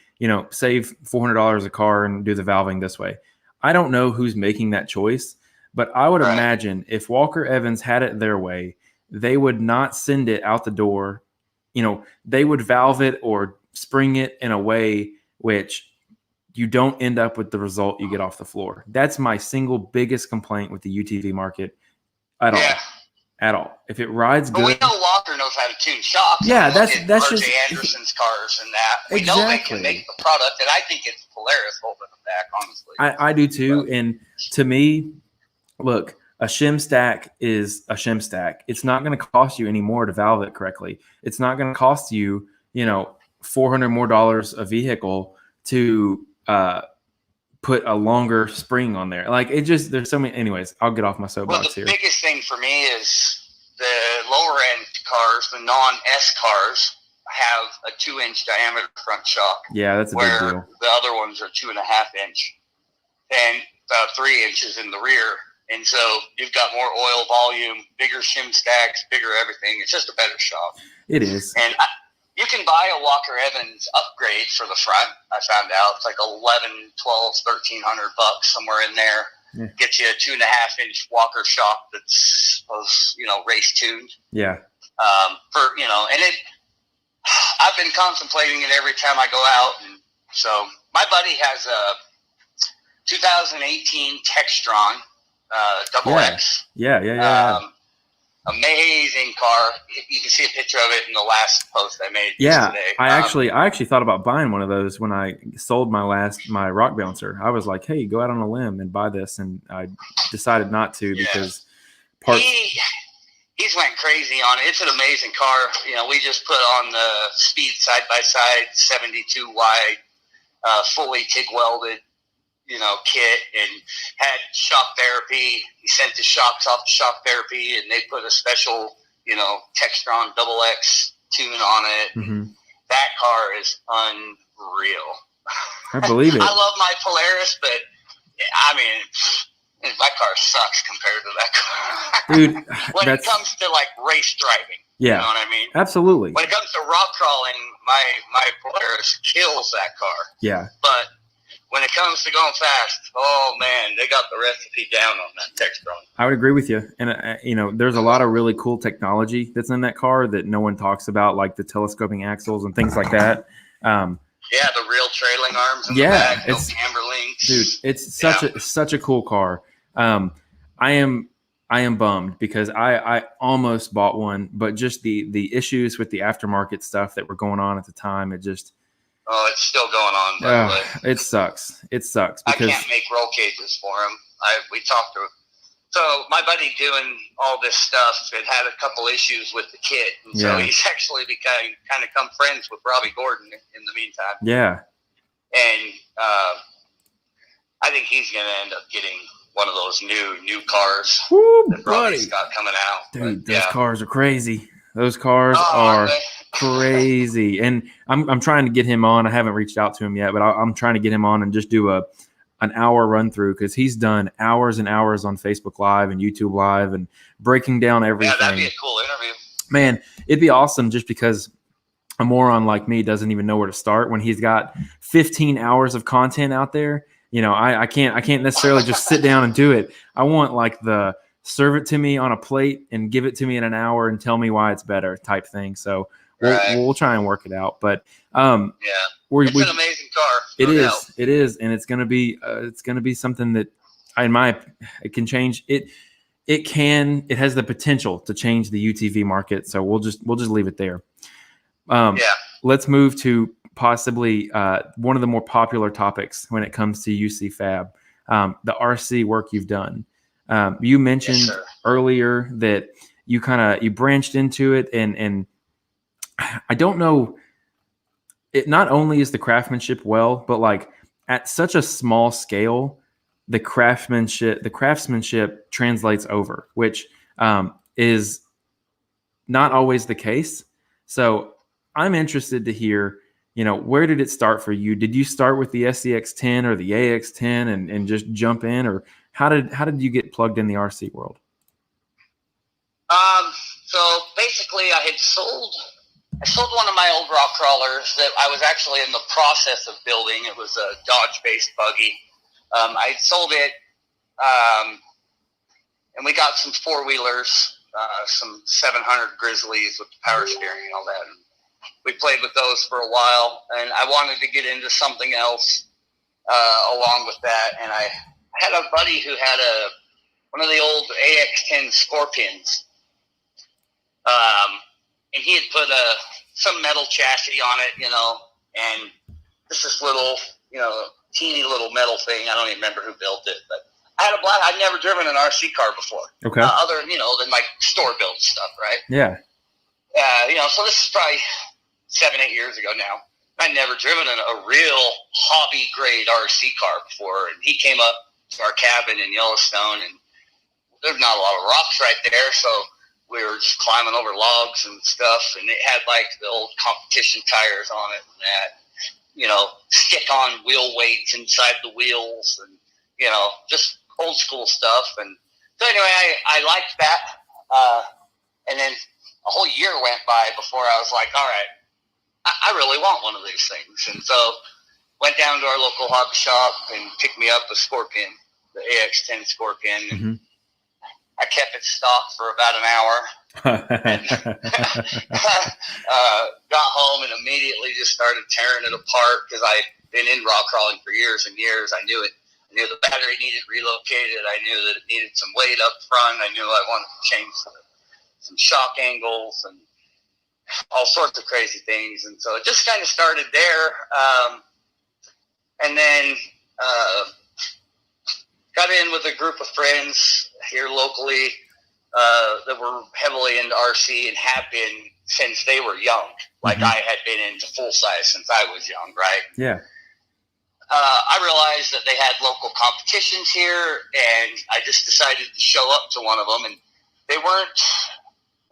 save $400 a car and do the valving this way." I don't know who's making that choice, but I would imagine if Walker Evans had it their way, they would not send it out the door. They would valve it or spring it in a way which you don't end up with the result you get off the floor. That's my single biggest complaint with the UTV market at all. If it rides good. But we know Walker knows how to tune shocks. Yeah, that's just RJ Anderson's cars and that. We know they can make the product, and I think it's Polaris holding them back, honestly. I do too. And to me, look, a shim stack is a shim stack. It's not going to cost you any more to valve it correctly. It's not going to cost you, $400 more a vehicle to put a longer spring on there. Like there's so many. Anyways, I'll get off my soapbox here. The biggest thing for me is the lower end cars, the non-S cars, have a 2-inch diameter front shock. Yeah, that's a big deal. The other ones are 2.5 inch. and 3 inches in the rear. And so you've got more oil volume, bigger shim stacks, bigger everything. It's just a better shop. It is. And you can buy a Walker Evans upgrade for the front. I found out it's like 11, 12, $1,300 somewhere in there. Yeah. Get you a 2.5-inch Walker shock that's race tuned. Yeah. I've been contemplating it every time I go out. And so my buddy has a 2018 Textron Double X. Yeah. Amazing car. You can see a picture of it in the last post I made today. I actually thought about buying one of those when I sold my rock bouncer. I was like, hey, go out on a limb and buy this, and I decided not to because parts. He's went crazy on it. It's an amazing car. We just put on the Speed side-by-side 72 wide, fully TIG welded, kit, and had shock therapy. He sent the shocks off to shock therapy, and they put a special, Textron Double X tune on it. Mm-hmm. That car is unreal. I believe it. I love my Polaris, but my car sucks compared to that car. Dude, when it comes to like race driving. Yeah. You know what I mean? Absolutely. When it comes to rock crawling, my Polaris kills that car. Yeah. But when it comes to going fast, oh man, they got the recipe down on that Textron. I would agree with you. And, there's a lot of really cool technology that's in that car that no one talks about, like the telescoping axles and things like that. The real trailing arms in the back, no camber links. Dude, it's such a cool car. I am bummed because I almost bought one, but just the issues with the aftermarket stuff that were going on at the time, it just. Oh, it's still going on. By the way. It sucks. Because I can't make roll cages for him. We talked to him. So my buddy doing all this stuff had had a couple issues with the kit, and so he's actually kind of come friends with Robbie Gordon in the meantime. Yeah. And I think he's going to end up getting one of those new cars that Robbie's got coming out. Dude, those cars are crazy. Those cars are crazy. And I'm trying to get him on. I haven't reached out to him yet, but I'm trying to get him on and just do an hour run through because he's done hours and hours on Facebook Live and YouTube Live and breaking down everything. Yeah, that'd be a cool interview. Man, it'd be awesome just because a moron like me doesn't even know where to start when he's got 15 hours of content out there. I can't necessarily just sit down and do it. I want like the serve it to me on a plate and give it to me in an hour and tell me why it's better type thing. So we'll try and work it out. But it's an amazing car. It is, and it's gonna be something that it can change it. It has the potential to change the UTV market. So we'll just leave it there. Let's move to possibly one of the more popular topics when it comes to UC Fab, the RC work you've done. You mentioned earlier that you branched into it, and I don't know. It not only is the craftsmanship well, but like at such a small scale, the craftsmanship translates over, which is not always the case. So I'm interested to hear, where did it start for you? Did you start with the SCX10 or the AX10 and just jump in, or how did you get plugged in the RC world? So basically I sold one of my old rock crawlers that I was actually in the process of building. It was a Dodge-based buggy. I sold it, and we got some four-wheelers, some 700 Grizzlies with the power steering and all that. And we played with those for a while, and I wanted to get into something else along with that. And I had a buddy who had one of the old AX10 Scorpions, and he had put some metal chassis on it, and this little, teeny little metal thing. I don't even remember who built it, but I had I'd never driven an RC car before. Okay. Other than like store built stuff, right? Yeah. So this is probably 7-8 years ago now. I'd never driven a real hobby grade RC car before, and he came up to our cabin in Yellowstone, and there's not a lot of rocks right there, so we were just climbing over logs and stuff, and it had like the old competition tires on it and that, stick on wheel weights inside the wheels, and just old school stuff. And so anyway, I liked that. And then a whole year went by before I was like, all right, I really want one of these things. And so went down to our local hobby shop and picked me up a Scorpion, the AX-10 Scorpion. And I kept it stocked for about an hour. And, got home and immediately just started tearing it apart because I'd been in rock crawling for years and years. I knew it. I knew the battery needed relocated. I knew that it needed some weight up front. I knew I wanted to change some shock angles and all sorts of crazy things. And so it just kind of started there. And then got in with a group of friends here locally that were heavily into RC and have been since they were young. Like I had been into full size since I was young, right? Yeah. I realized that they had local competitions here, and I just decided to show up to one of them. And they weren't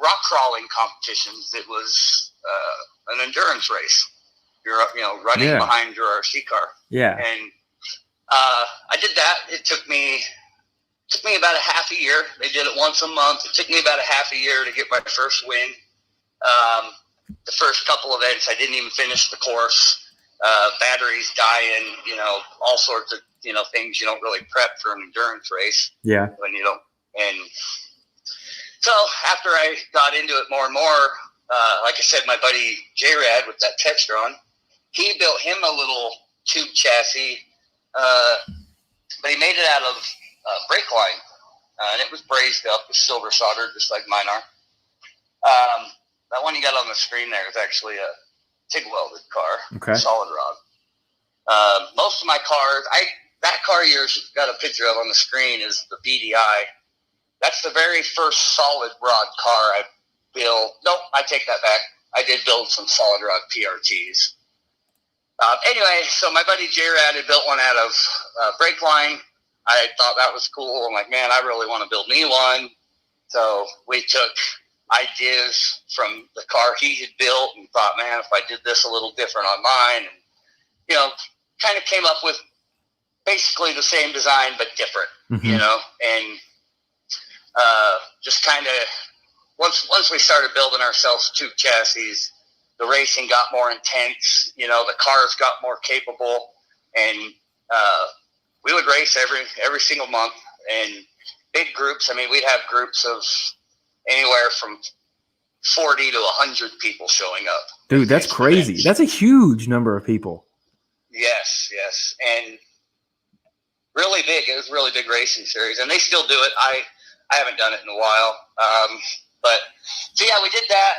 rock crawling competitions. It was an endurance race. You're running behind your RC car. Yeah. And I did that. It took me about a half a year. They did it once a month. It took me about a half a year to get my first win. The first couple events, I didn't even finish the course. Batteries dying, all sorts of, things you don't really prep for an endurance race. Yeah. When you don't. And so after I got into it more and more, like I said, my buddy J-Rad with that Textron, he built him a little tube chassis, but he made it out of brake line, and it was brazed up with silver solder, just like mine are. That one you got on the screen there is actually a TIG welded car, solid rod. Most of my cars, that car you've got a picture of on the screen is the BDI. That's the very first solid rod car I built. Nope, I take that back. I did build some solid rod PRTs. Anyway, so my buddy J-Rad had built one out of brake line. I thought that was cool. I'm like, man, I really want to build me one. So we took ideas from the car he had built and thought, man, if I did this a little different on mine, and, kind of came up with basically the same design, but different, and just kind of, once we started building ourselves tube chassis, the racing got more intense, the cars got more capable, and we would race every single month, and big groups. I mean, we'd have groups of anywhere from 40 to 100 people showing up. Dude, that's crazy. Events. That's a huge number of people. Yes. And really big. It was a really big racing series, and they still do it. I haven't done it in a while. But so yeah, we did that.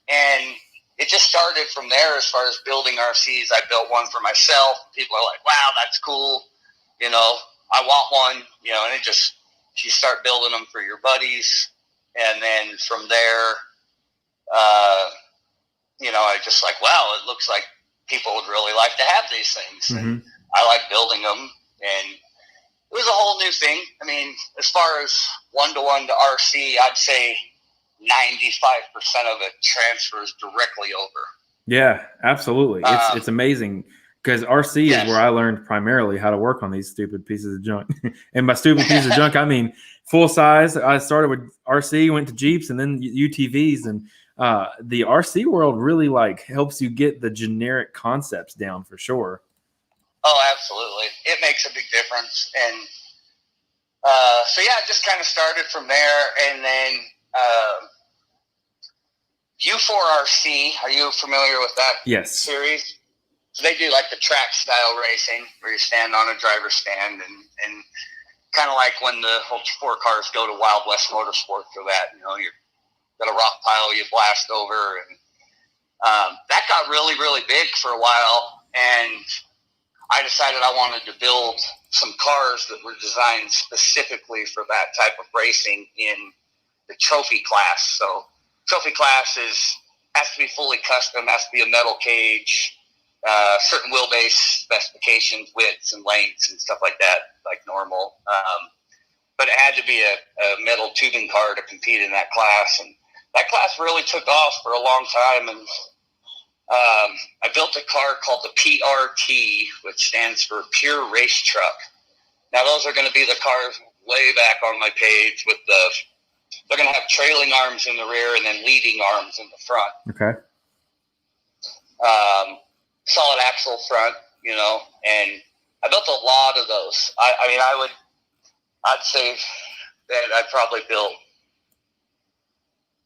And it just started from there as far as building RCs. I built one for myself. People are like, wow, that's cool. I want one, and it just, you start building them for your buddies. And then from there, I just like, wow, it looks like people would really like to have these things. And I like building them. And it was a whole new thing. I mean, as far as one-to-one to RC, I'd say 95% of it transfers directly over. Yeah, absolutely. It's amazing because RC is where I learned primarily how to work on these stupid pieces of junk. And by stupid pieces of junk, I mean full size. I started with RC, went to Jeeps, and then UTVs. And the RC world really helps you get the generic concepts down for sure. Oh, absolutely. It makes a big difference. And so, yeah, it just kind of started from there. And then U4RC, are you familiar with that series? So they do the track style racing where you stand on a driver's stand and kind of like when the whole 4 cars go to Wild West Motorsports for that, you've got a rock pile you blast over. And that got really, really big for a while. And I decided I wanted to build some cars that were designed specifically for that type of racing in the trophy class. So trophy class has to be fully custom, has to be a metal cage, certain wheelbase specifications, widths and lengths and stuff like that, like normal. But it had to be a metal tubing car to compete in that class. And that class really took off for a long time. And I built a car called the PRT, which stands for Pure Race Truck. Now those are going to be the cars way back on my page with they're going to have trailing arms in the rear and then leading arms in the front. Okay. Solid axle front, and I built a lot of those. I'd say that I probably built,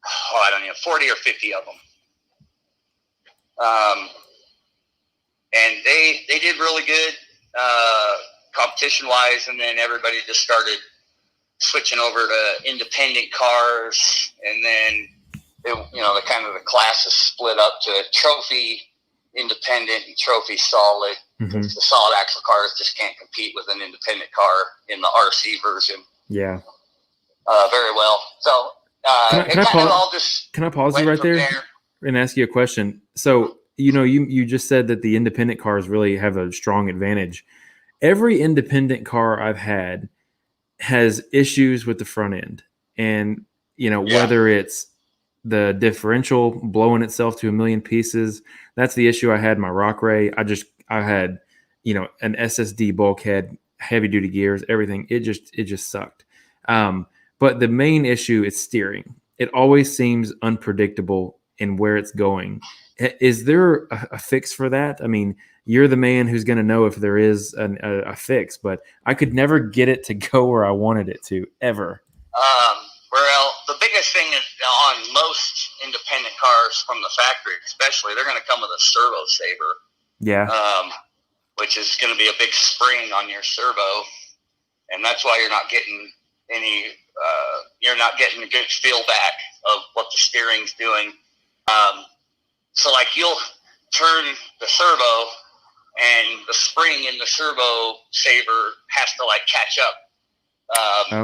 I don't know, 40 or 50 of them. And they did really good, competition wise. And then everybody just started switching over to independent cars. And then, the classes split up to trophy independent and trophy solid. Mm-hmm. The solid axle cars just can't compete with an independent car in the RC version. Yeah. Very well. So can I pause you right there and ask you a question? So you just said that the independent cars really have a strong advantage. Every independent car I've had has issues with the front end, and whether it's the differential blowing itself to a million pieces. That's the issue I had in my Rock Ray. I had, an SSD bulkhead, heavy duty gears, everything. It just sucked. But the main issue is steering. It always seems unpredictable in where it's going. Is there a fix for that? I mean, you're the man who's going to know if there is a fix, but I could never get it to go where I wanted it to ever. Well, the biggest thing is on most independent cars from the factory, especially, they're going to come with a servo saver. Yeah. Which is going to be a big spring on your servo, and that's why you're not getting a good feel back of what the steering's doing. So you'll turn the servo, and the spring in the servo saver has to catch up.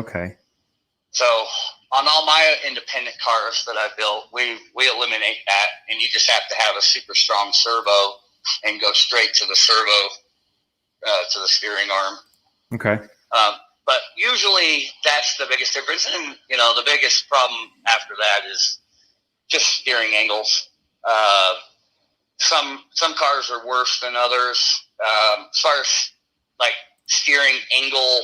Okay. So on all my independent cars that I built, we eliminate that, and you just have to have a super strong servo and go straight to the servo, to the steering arm. Okay. But usually that's the biggest difference. And, the biggest problem after that is just steering angles. Some cars are worse than others. As far as steering angle,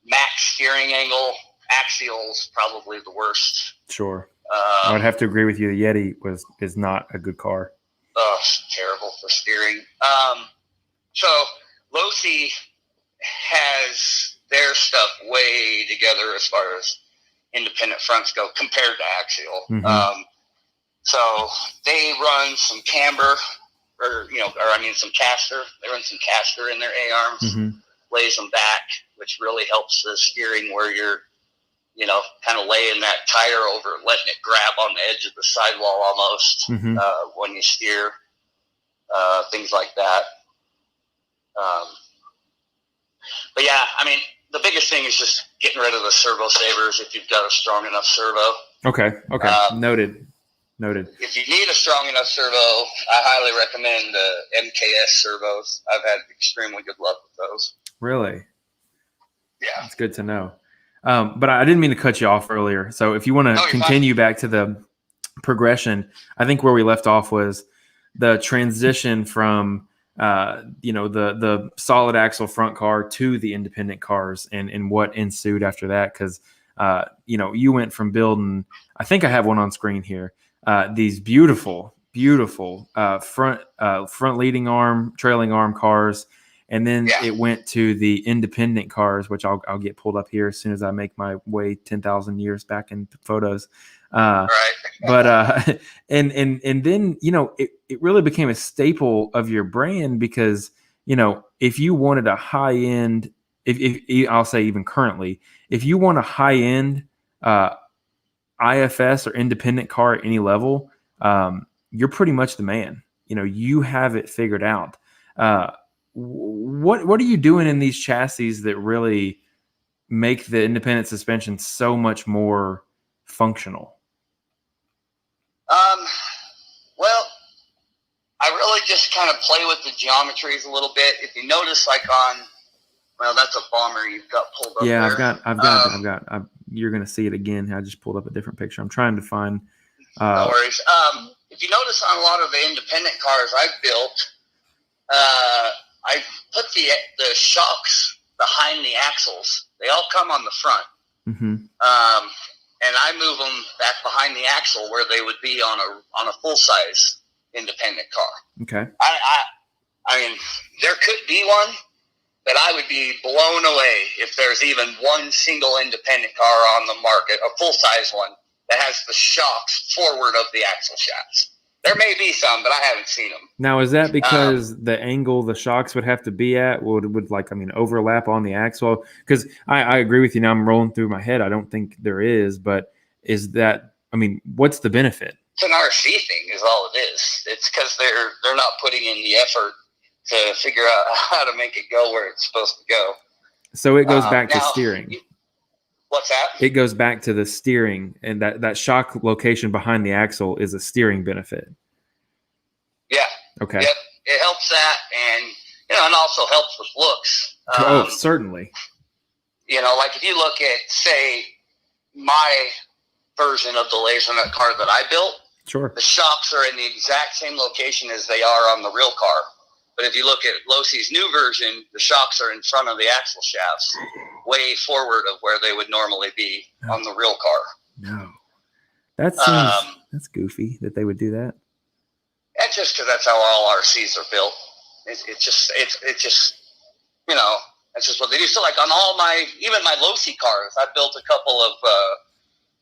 max steering angle, axial's probably the worst. Sure. I would have to agree with you. The Yeti is not a good car. Oh, it's terrible for steering. So Losi has their stuff way together as far as independent fronts go compared to axial. Mm-hmm. So they run some camber, some caster. They run some caster in their A-arms, mm-hmm. lays them back, which really helps the steering where you're, kind of laying that tire over, letting it grab on the edge of the sidewall almost, mm-hmm. When you steer, things like that. But yeah, the biggest thing is just getting rid of the servo savers if you've got a strong enough servo. Okay. Noted. If you need a strong enough servo, I highly recommend MKS servos. I've had extremely good luck with those. Really? Yeah. That's good to know. But I didn't mean to cut you off earlier. So if you want to continue back to the progression, I think where we left off was the transition from the solid axle front car to the independent cars and what ensued after that. Because, you went from building, I think I have one on screen here, these beautiful front leading arm, trailing arm cars. And then it went to the independent cars, which I'll get pulled up here as soon as I make my way 10,000 years back in photos. Right. But and then it really became a staple of your brand because if you wanted a high end, if I'll say even currently, if you want a high end IFS or independent car at any level, you're pretty much the man. You have it figured out. What are you doing in these chassis that really make the independent suspension so much more functional? Well, I really just kind of play with the geometries a little bit. If you notice, that's a bomber you've got pulled up. Yeah, there. I've got. You're going to see it again. I just pulled up a different picture. I'm trying to find. No worries. If you notice on a lot of the independent cars I've built, I put the shocks behind the axles. They all come on the front. Mm-hmm. And I move them back behind the axle where they would be on a full-size independent car. Okay. I mean, there could be one, but I would be blown away if there's even one single independent car on the market, a full-size one, that has the shocks forward of the axle shafts. There may be some, but I haven't seen them. Now, is that because the angle the shocks would have to be at would overlap on the axle? Because I agree with you. Now I'm rolling through my head. I don't think there is, but is that? I mean, what's the benefit? It's an RC thing, is all it is. It's because they're not putting in the effort to figure out how to make it go where it's supposed to go. So it goes back to steering. What's that? It goes back to the steering, and that shock location behind the axle is a steering benefit. Yeah. Okay. Yep. It helps that, and and also helps with looks. Certainly. Like if you look at, say, my version of the LaserNut car that I built, sure, the shocks are in the exact same location as they are on the real car. But if you look at Losey's new version, the shocks are in front of the axle shafts, way forward of where they would normally be on the real car. No. That seems that's goofy that they would do that. That's just because that's how all RCs are built. It's just that's just what they do. So like on even my Losey cars, I built a couple of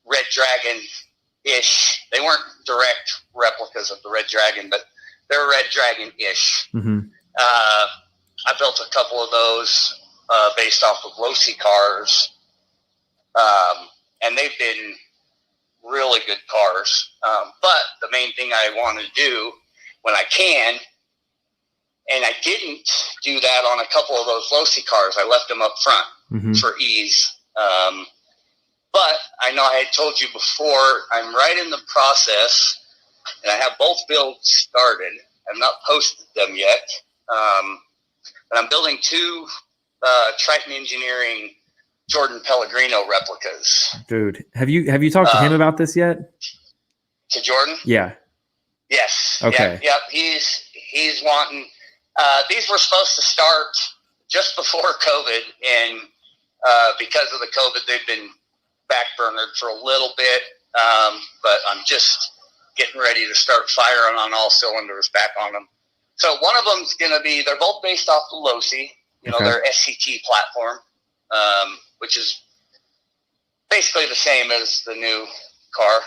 Red Dragon-ish. They weren't direct replicas of the Red Dragon, but they're Red Dragon-ish. Mm-hmm. I built a couple of those based off of Losey cars, and they've been really good cars. But the main thing I want to do when I can, and I didn't do that on a couple of those Losey cars. I left them up front for ease. But I know I had told you before, I'm right in the process, and I have both builds started. I've not posted them yet. But I'm building two Triton Engineering Jordan Pellegrino replicas. Dude, have you talked to him about this yet? To Jordan? Yeah. Yes. Okay. Yep. He's wanting. These were supposed to start just before COVID, and because of the COVID, they've been backburnered for a little bit. But I'm just getting ready to start firing on all cylinders back on them. So one of them's going to be. They're both based off the Losey, their SCT platform, which is basically the same as the new car.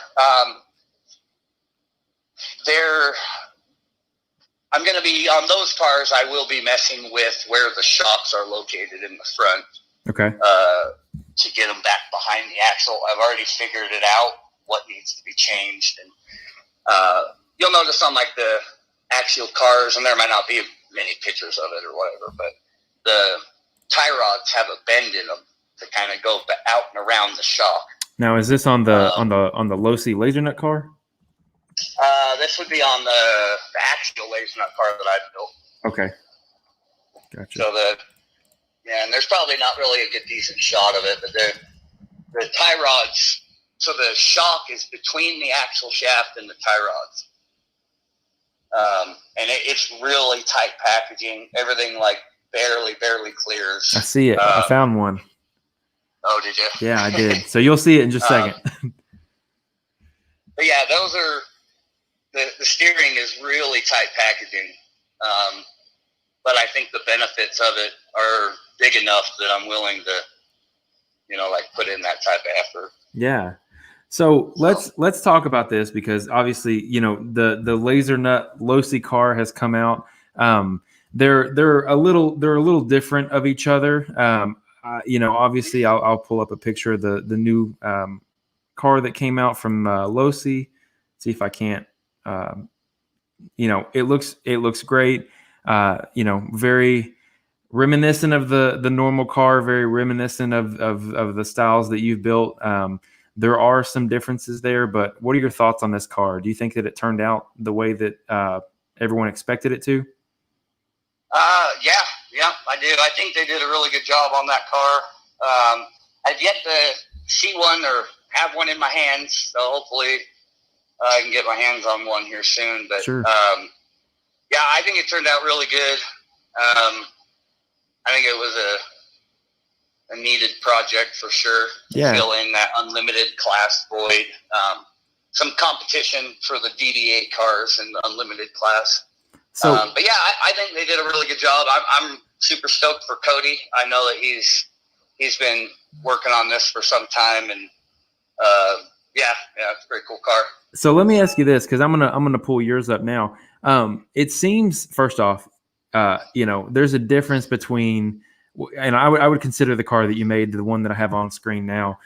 I'm going to be on those cars. I will be messing with where the shocks are located in the front. Okay. To get them back behind the axle. I've already figured it out, what needs to be changed. And you'll notice on like the axial cars, and there might not be many pictures of it or whatever, but the tie rods have a bend in them to kind of go out and around the shock. Now, is this on the Losey LaserNut car? This would be on the axial LaserNut car that I built. Okay. Gotcha. So and there's probably not really a good decent shot of it, but the tie rods, so the shock is between the axle shaft and the tie rods. And it's really tight packaging. Everything like barely clears. I see it. I found one. Oh, did you? Yeah, I did. So you'll see it in just a second. But yeah, those are the steering is really tight packaging. But I think the benefits of it are big enough that I'm willing to, put in that type of effort. Yeah. So let's talk about this, because obviously, the LaserNut Losey car has come out. They're a little different of each other. Obviously I'll pull up a picture of the new car that came out from Losey. See if I can't. It looks great. Very reminiscent of the normal car, very reminiscent of the styles that you've built. There are some differences there, but what are your thoughts on this car? Do you think that it turned out the way that everyone expected it to? Yeah, I do. I think they did a really good job on that car. I've yet to see one or have one in my hands, so hopefully I can get my hands on one here soon. But sure. I think it turned out really good. I think it was a needed project for sure to fill in that unlimited class void. Some competition for the DD8 cars in the unlimited class. So, but yeah, I think they did a really good job. I'm super stoked for Cody. I know that he's been working on this for some time, and yeah, it's a pretty cool car. So let me ask you this, because I'm gonna pull yours up now. It seems, first off, there's a difference between, and I would consider the car that you made, the one that I have on screen now.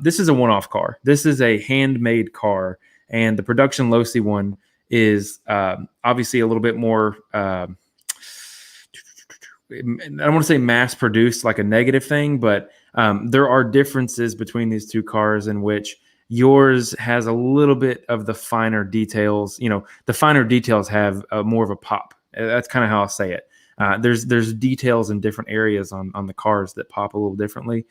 This is a one-off car. This is a handmade car, and the production Losi one is obviously a little bit more. I don't want to say mass-produced, like a negative thing, but there are differences between these two cars in which yours has a little bit of the finer details. The finer details have more of a pop. That's kind of how I'll say it. There's details in different areas on the cars that pop a little differently.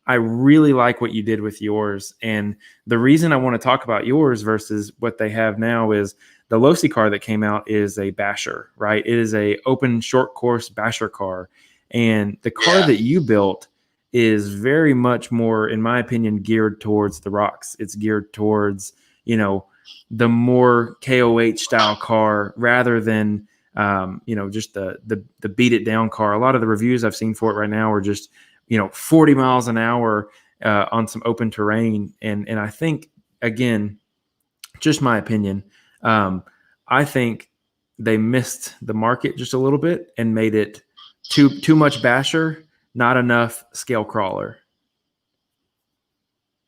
I really like what you did with yours. And the reason I want to talk about yours versus what they have now is the Losi car that came out is a basher, right? It is a open short course basher car. And the car that you built is very much more, in my opinion, geared towards the rocks. It's geared towards, the more KOH style car rather than, just the beat it down car. A lot of the reviews I've seen for it right now are just, 40 miles an hour on some open terrain. And I think, again, just my opinion, I think they missed the market just a little bit and made it too much basher, not enough scale crawler.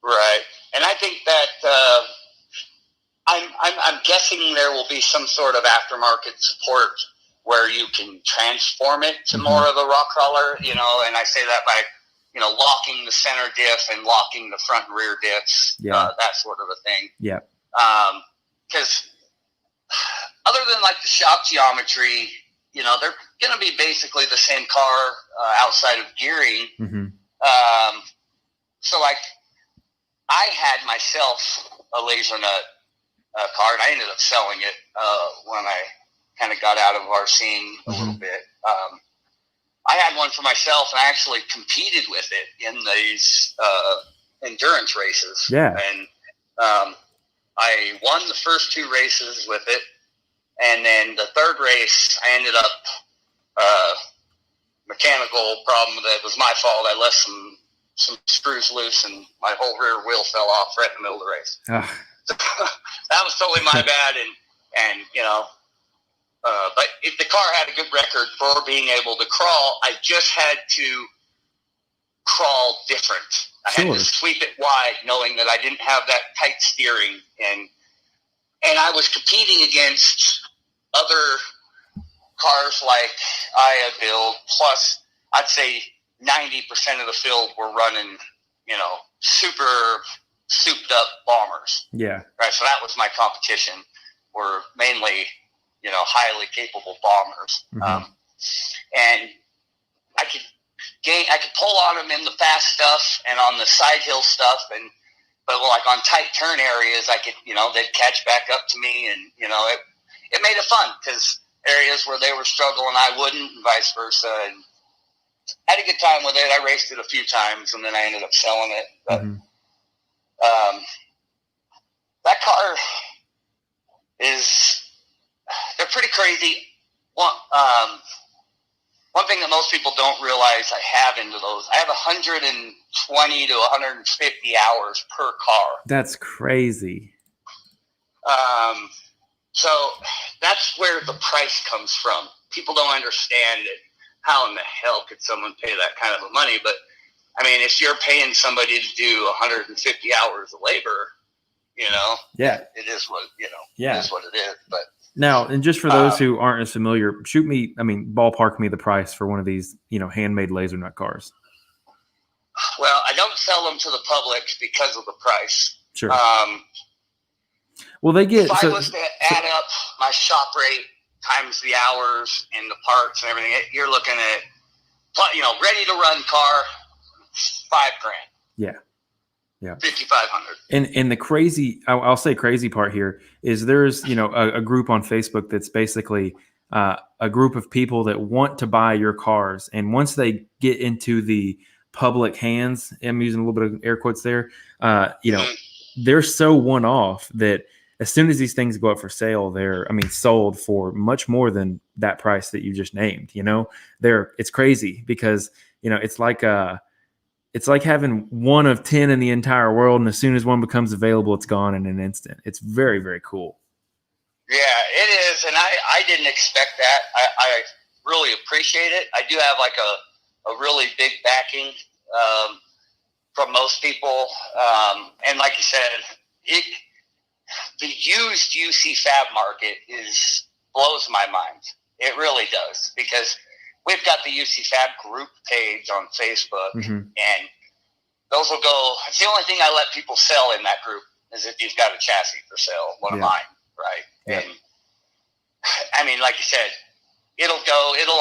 Right. And I think that I'm guessing there will be some sort of aftermarket support where you can transform it to more of a rock crawler, and I say that by, locking the center diff and locking the front and rear diffs, that sort of a thing. Yeah. Because other than like the shop geometry, they're going to be basically the same car outside of gearing. So like I had myself a laser nut car, and I ended up selling it when I kind of got out of RCing a little bit. I had one for myself, and I actually competed with it in these endurance races. Yeah. And I won the first 2 races with it, and then the third race, I ended up mechanical problem that was my fault. I left some screws loose, and my whole rear wheel fell off right in the middle of the race. So, that was totally my bad, and but if the car had a good record for being able to crawl, I just had to crawl different. I had to sweep it wide, knowing that I didn't have that tight steering, and I was competing against other cars like I build. Plus, I'd say 90% of the field were running, super souped up bombers. Yeah. Right. So that was my competition. Were mainly, highly capable bombers. And I could pull on them in the fast stuff and on the side hill stuff, but like on tight turn areas, I could, they'd catch back up to me, and it made it fun because areas where they were struggling, I wouldn't, and vice versa. And I had a good time with it. I raced it a few times, and then I ended up selling it. But that car they're pretty crazy. One thing that most people don't realize I have into those, I have 120 to 150 hours per car. That's crazy. So that's where the price comes from. People don't understand it. How in the hell could someone pay that kind of money? But I mean, if you're paying somebody to do 150 hours of labor, it is what, it is what it is. But now, and just for those who aren't as familiar, ballpark me the price for one of these, handmade laser nut cars. Well, I don't sell them to the public because of the price. Sure. Well, they get. If I was to add up my shop rate times the hours and the parts and everything, you're looking at, ready to run car, $5,000. Yeah. Yeah. 5,500. And the crazy, I'll say crazy part here is there's, a group on Facebook that's basically a group of people that want to buy your cars. And once they get into the public hands, I'm using a little bit of air quotes there, you know, Mm-hmm. they're so one-off that as soon as these things go up for sale, they're, I mean, sold for much more than that price that you just named. You know, it's crazy because, you know, it's like having one of 10 in the entire world, and as soon as one becomes available, it's gone in an instant. It's very, very cool. Yeah, it is, and I didn't expect that. I really appreciate it. I do have like a really big backing from most people, and like you said, the used UC Fab market blows my mind. It really does, because we've got the UC Fab group page on Facebook, and those will go. It's the only thing I let people sell in that group is if you've got a chassis for sale, one of mine, right? Yeah. And I mean, like you said, it'll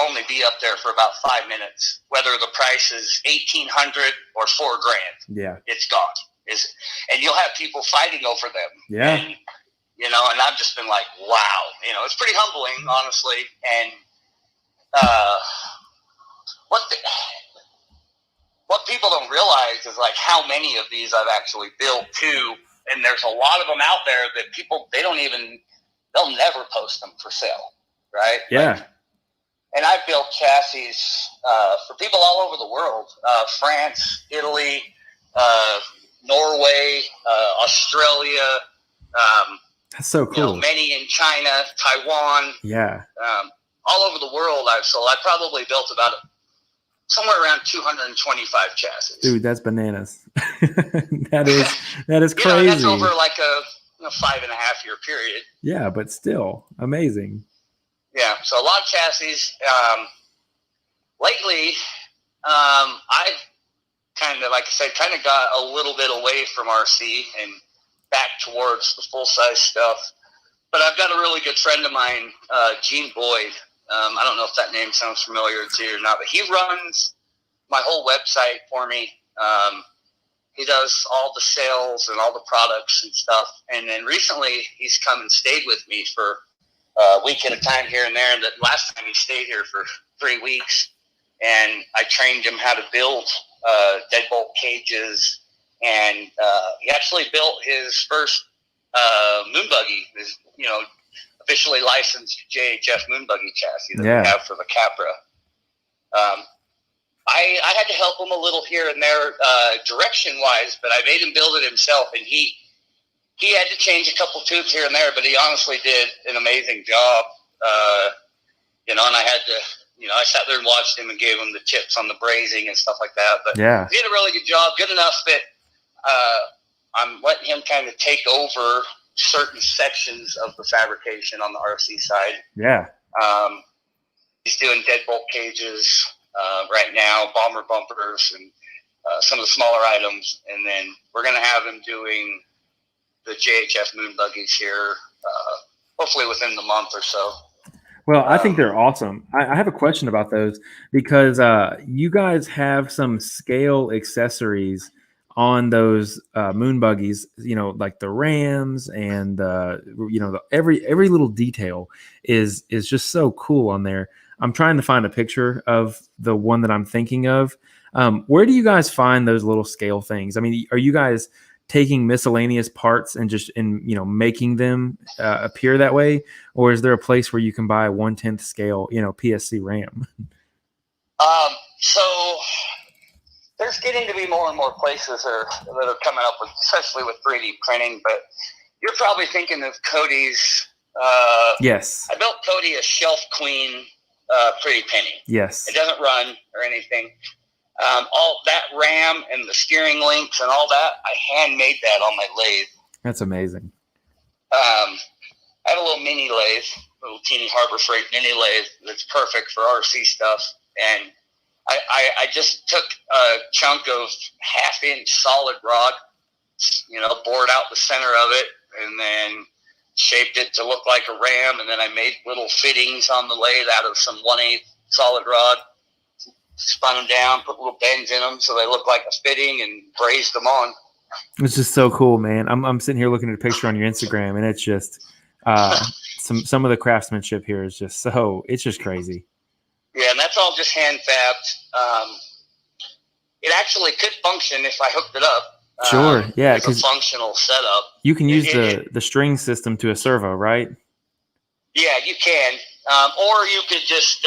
only be up there for about 5 minutes, whether the price is $1,800 or $4,000. Yeah, it's gone. And you'll have people fighting over them. Yeah. And, you know, and I've just been like, wow, you know, it's pretty humbling, honestly. And what people don't realize is like how many of these I've actually built too. And there's a lot of them out there that people, they'll never post them for sale. Right? Yeah. Like, and I've built chassis for people all over the world, France, Italy, Norway, Australia. That's so cool. You know, many in China, Taiwan. Yeah. All over the world I've sold. I probably built about somewhere around 225 chassis. Dude, that's bananas. that is crazy. You know, that's over like a 5.5 year period. Yeah, but still amazing. Yeah, so a lot of chassis. Lately, I've kind of, like I said, got a little bit away from RC and back towards the full-size stuff. But I've got a really good friend of mine, Gene Boyd. I don't know if that name sounds familiar to you or not, but he runs my whole website for me. He does all the sales and all the products and stuff. And then recently, he's come and stayed with me for a week at a time here and there. And the last time he stayed here for 3 weeks, and I trained him how to build deadbolt cages, and he actually built his first moon buggy, his, you know, officially licensed JHF moon buggy chassis that we have for the Capra. I had to help him a little here and there direction wise, but I made him build it himself, and he had to change a couple tubes here and there, but he honestly did an amazing job. You know, and I had to, you know, I sat there and watched him and gave him the tips on the brazing and stuff like that. But he did a really good job, good enough that I'm letting him kind of take over certain sections of the fabrication on the RC side. Yeah. He's doing deadbolt cages right now, bomber bumpers, and some of the smaller items. And then we're going to have him doing the JHF moon buggies here, hopefully within the month or so. Well, I think they're awesome. I have a question about those because you guys have some scale accessories on those moon buggies, you know, like the rams and you know, every little detail is just so cool on there. I'm trying to find a picture of the one that I'm thinking of. Where do you guys find those little scale things? I mean, are you guys taking miscellaneous parts and just you know, making them appear that way, or is there a place where you can buy a 1/10 scale, you know, PSC RAM? So there's getting to be more and more places that are coming up with, especially with 3D printing. But you're probably thinking of Cody's. Yes. I built Cody a Shelf Queen Pretty Penny. Yes. It doesn't run or anything. All that RAM and the steering links and all that, I handmade that on my lathe. That's amazing. I have a little mini lathe, little teeny Harbor Freight mini lathe that's perfect for RC stuff. And I just took a chunk of 1/2-inch solid rod, you know, bored out the center of it, and then shaped it to look like a ram. And then I made little fittings on the lathe out of some 1/8 solid rod. Spun them down, put little bends in them so they look like a fitting, and brazed them on. It's just so cool, man. I'm sitting here looking at a picture on your Instagram, and it's just some of the craftsmanship here is just it's just crazy. Yeah, and that's all just hand fabbed. it actually could function if I hooked it up. Sure. Yeah. It's a functional setup. You can use the string system to a servo, right? Yeah, you can. Or you could just,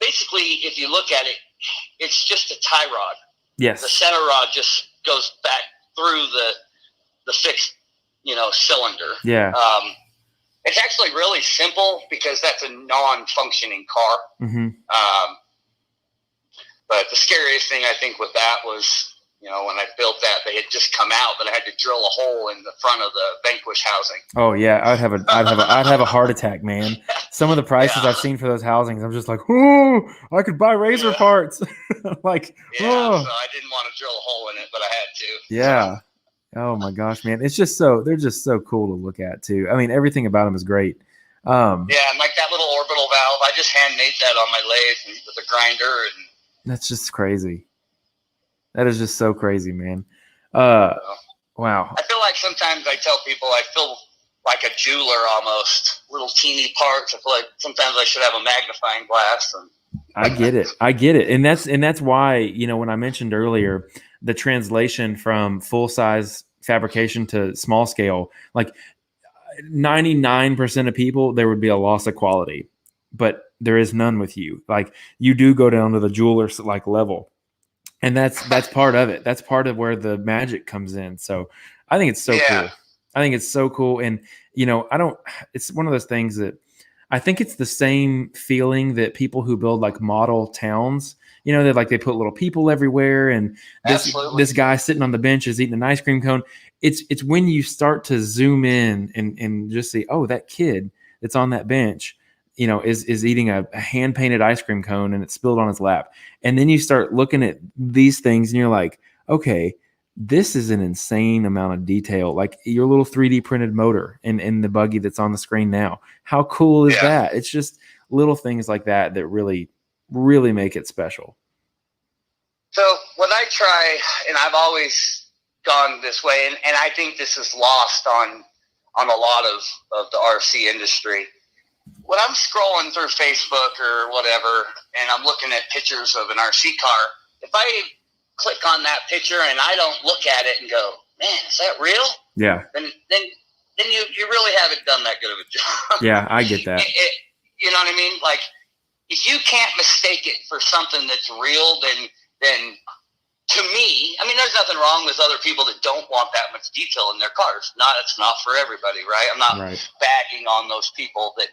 basically, if you look at it, it's just a tie rod. Yes. The center rod just goes back through the fixed, cylinder. Yeah. It's actually really simple because that's a non-functioning car. Mm-hmm. But the scariest thing I think with that was, when I built that, they had just come out, but I had to drill a hole in the front of the Vanquish housing. Oh yeah, I'd have a heart attack, man. Some of the prices I've seen for those housings, I'm just like, oh, I could buy razor parts. Like, so I didn't want to drill a hole in it, but I had to. Yeah. Oh my gosh, man. It's just they're just so cool to look at too. I mean, everything about them is great. Yeah, and like that little orbital valve, I just handmade that on my lathe with a grinder, and that's just crazy. That is just so crazy, man. Wow. I feel like sometimes I tell people I feel like a jeweler almost. Little teeny parts. I feel like sometimes I should have a magnifying glass. I get it. And that's why, when I mentioned earlier the translation from full size fabrication to small scale, like 99% of people, there would be a loss of quality, but there is none with you. Like you do go down to the jeweler's like level. And that's part of it. That's part of where the magic comes in. So I think it's so cool. I think it's so cool. And, it's one of those things that I think it's the same feeling that people who build like model towns, they put little people everywhere. And this guy sitting on the bench is eating an ice cream cone. It's when you start to zoom in and just see, oh, that kid that's on that bench, is eating a hand painted ice cream cone and it's spilled on his lap. And then you start looking at these things and you're like, okay, this is an insane amount of detail. Like your little 3D printed motor in the buggy that's on the screen now. How cool is that? It's just little things like that really, really make it special. So what I try, and I've always gone this way, and I think this is lost on a lot of the RC industry. When I'm scrolling through Facebook or whatever, and I'm looking at pictures of an RC car, if I click on that picture and I don't look at it and go, man, is that real? Yeah. Then you really haven't done that good of a job. Yeah, I get that. You know what I mean? Like, if you can't mistake it for something that's real, then to me, I mean, there's nothing wrong with other people that don't want that much detail in their cars. It's not for everybody, right? I'm not bagging on those people that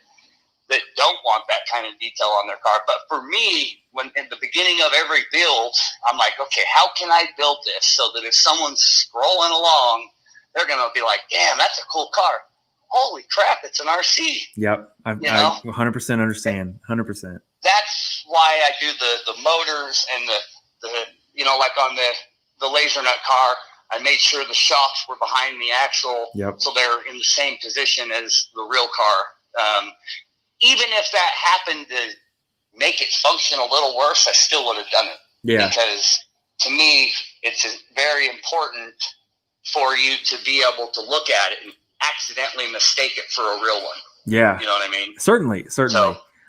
don't want that kind of detail on their car. But for me, when in the beginning of every build, I'm like, okay, how can I build this so that if someone's scrolling along, they're going to be like, damn, that's a cool car. Holy crap, it's an RC. Yep. I 100% understand. 100%. That's why I do the motors and the like on the laser nut car, I made sure the shocks were behind the axle. Yep. So they're in the same position as the real car. Even if that happened to make it function a little worse, I still would have done it. Yeah. Because to me, it's very important for you to be able to look at it and accidentally mistake it for a real one. Yeah. You know what I mean? Certainly. So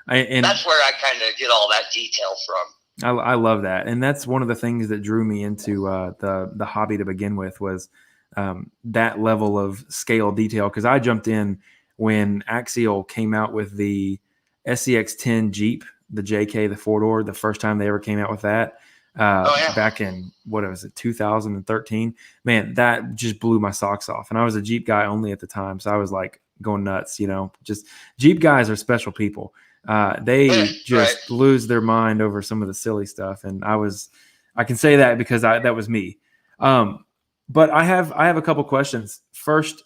and that's where I kind of get all that detail from. I love that. And that's one of the things that drew me into the hobby to begin with was that level of scale detail. Because I jumped in when Axial came out with the SCX-10 Jeep, the JK, the four-door, the first time they ever came out with that, back in, 2013. Man, that just blew my socks off. And I was a Jeep guy only at the time, so I was like going nuts, just Jeep guys are special people. They just lose their mind over some of the silly stuff. And I can say that because that was me. But I have a couple questions. First,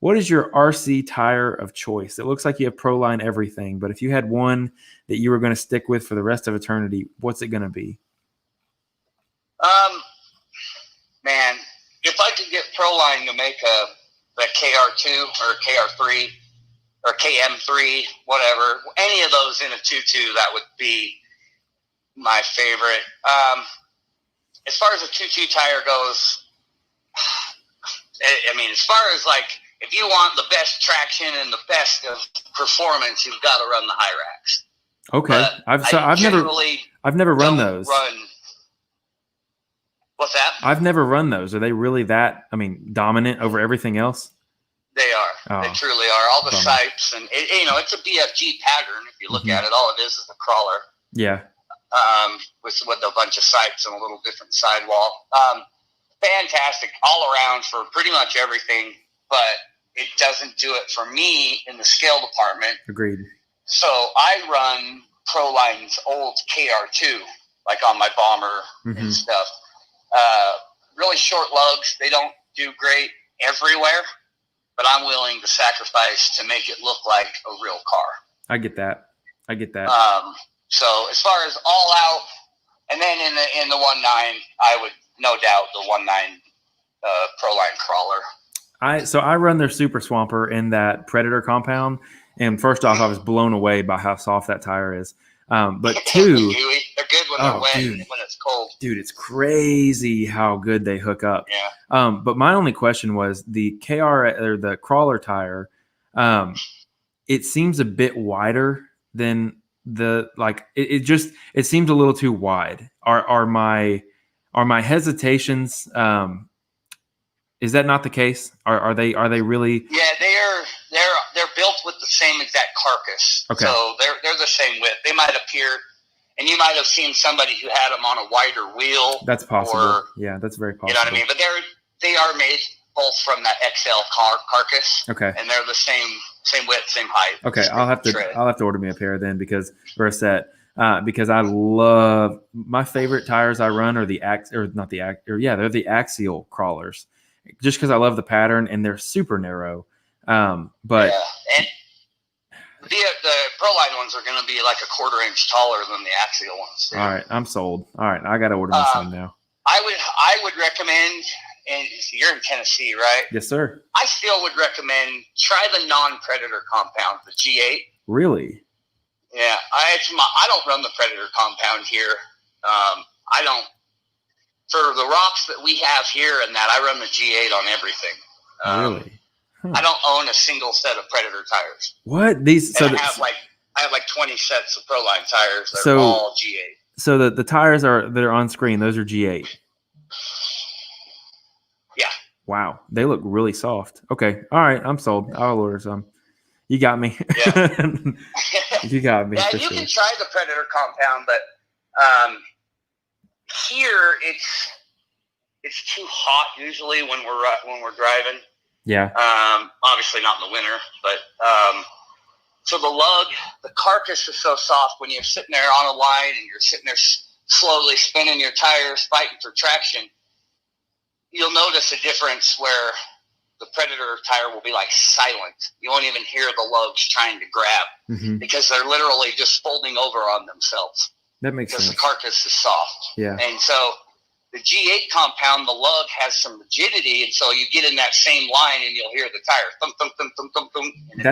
what is your RC tire of choice? It looks like you have Proline everything, but if you had one that you were going to stick with for the rest of eternity, what's it going to be? Man, if I could get Proline to make a KR2 or KR3 or KM3, whatever, any of those in a 2.2, that would be my favorite. As far as a 2.2 tire goes, I mean, as far as like, if you want the best traction and the best of performance, you've got to run the Hyrax. Okay, I've never run those. What's that? I've never run those. Are they really that, dominant over everything else? They are. Oh, they truly are. All the bummer. sipes, and it's a BFG pattern. If you look at it, all it is a crawler. Yeah. With a bunch of sipes and a little different sidewall. Fantastic all around for pretty much everything, but it doesn't do it for me in the scale department. Agreed. So I run ProLine's old KR2, like on my bomber and stuff. Really short lugs. They don't do great everywhere, but I'm willing to sacrifice to make it look like a real car. I get that. So as far as all out, and then in the 1.9, I would no doubt the 1.9 ProLine crawler. So I run their Super Swamper in that Predator compound, and first off, I was blown away by how soft that tire is. But two, they're good when they're wet, and when it's cold. Dude, it's crazy how good they hook up. Yeah. But my only question was the KR or the crawler tire. It seems a bit wider than it seems a little too wide. Are my hesitations? Is that not the case? Are they really? Yeah, they're built with the same exact carcass. Okay. So they're the same width. They might appear, and you might have seen somebody who had them on a wider wheel. That's possible. Yeah, that's very possible. You know what I mean? But they are made both from that XL carcass. Okay. And they're the same width, same height. Okay, I'll have to order me a pair then because I love my favorite tires I run are they're the axial crawlers, just because I love the pattern and they're super narrow. And the ProLine ones are going to be like a 1/4 inch taller than the axial ones. All right, I'm sold. All right, I got to order me some now. I would recommend, and you're in Tennessee, right? Yes, sir. I still would recommend try the non-Predator compound, the G8. Really? Yeah, I don't run the Predator compound here. I don't. For the rocks that we have here and that, I run the G8 on everything. Really? Huh. I don't own a single set of Predator tires. What? I have like 20 sets of ProLine tires that are all G8. So the tires that are on screen, those are G8. Yeah. Wow, they look really soft. Okay, all right, I'm sold. I'll order some. You got me. Yeah. You got me. Yeah, you can try the Predator compound, but here it's too hot usually when we're driving. Yeah. Obviously not in the winter, but so the carcass is so soft when you're sitting there on a line and you're sitting there slowly spinning your tires, fighting for traction. You'll notice a difference where the Predator tire will be like silent. You won't even hear the lugs trying to grab because they're literally just folding over on themselves. That makes sense. Because the carcass is soft. Yeah. And so the G8 compound, the lug has some rigidity, and so you get in that same line and you'll hear the tire thump, thump, thump, thump, thump, thump, and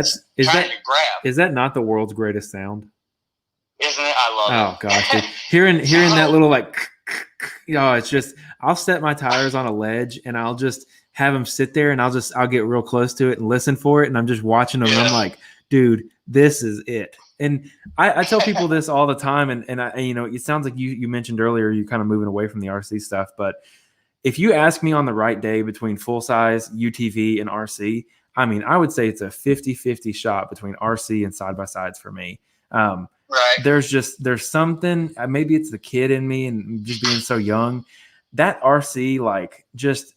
trying to grab. Is that not the world's greatest sound? Isn't it? I love it. Oh, gosh. Dude. Hearing that little like, it's just, I'll set my tires on a ledge and I'll just have them sit there and I'll get real close to it and listen for it. And I'm just watching them and I'm like, dude, this is it. And I tell people this all the time. And I, it sounds like you mentioned earlier, you kind of moving away from the RC stuff. But if you ask me on the right day between full size UTV and RC, I would say it's a 50-50 shot between RC and side-by-sides for me. Right. There's something, maybe it's the kid in me and just being so young, that RC, there's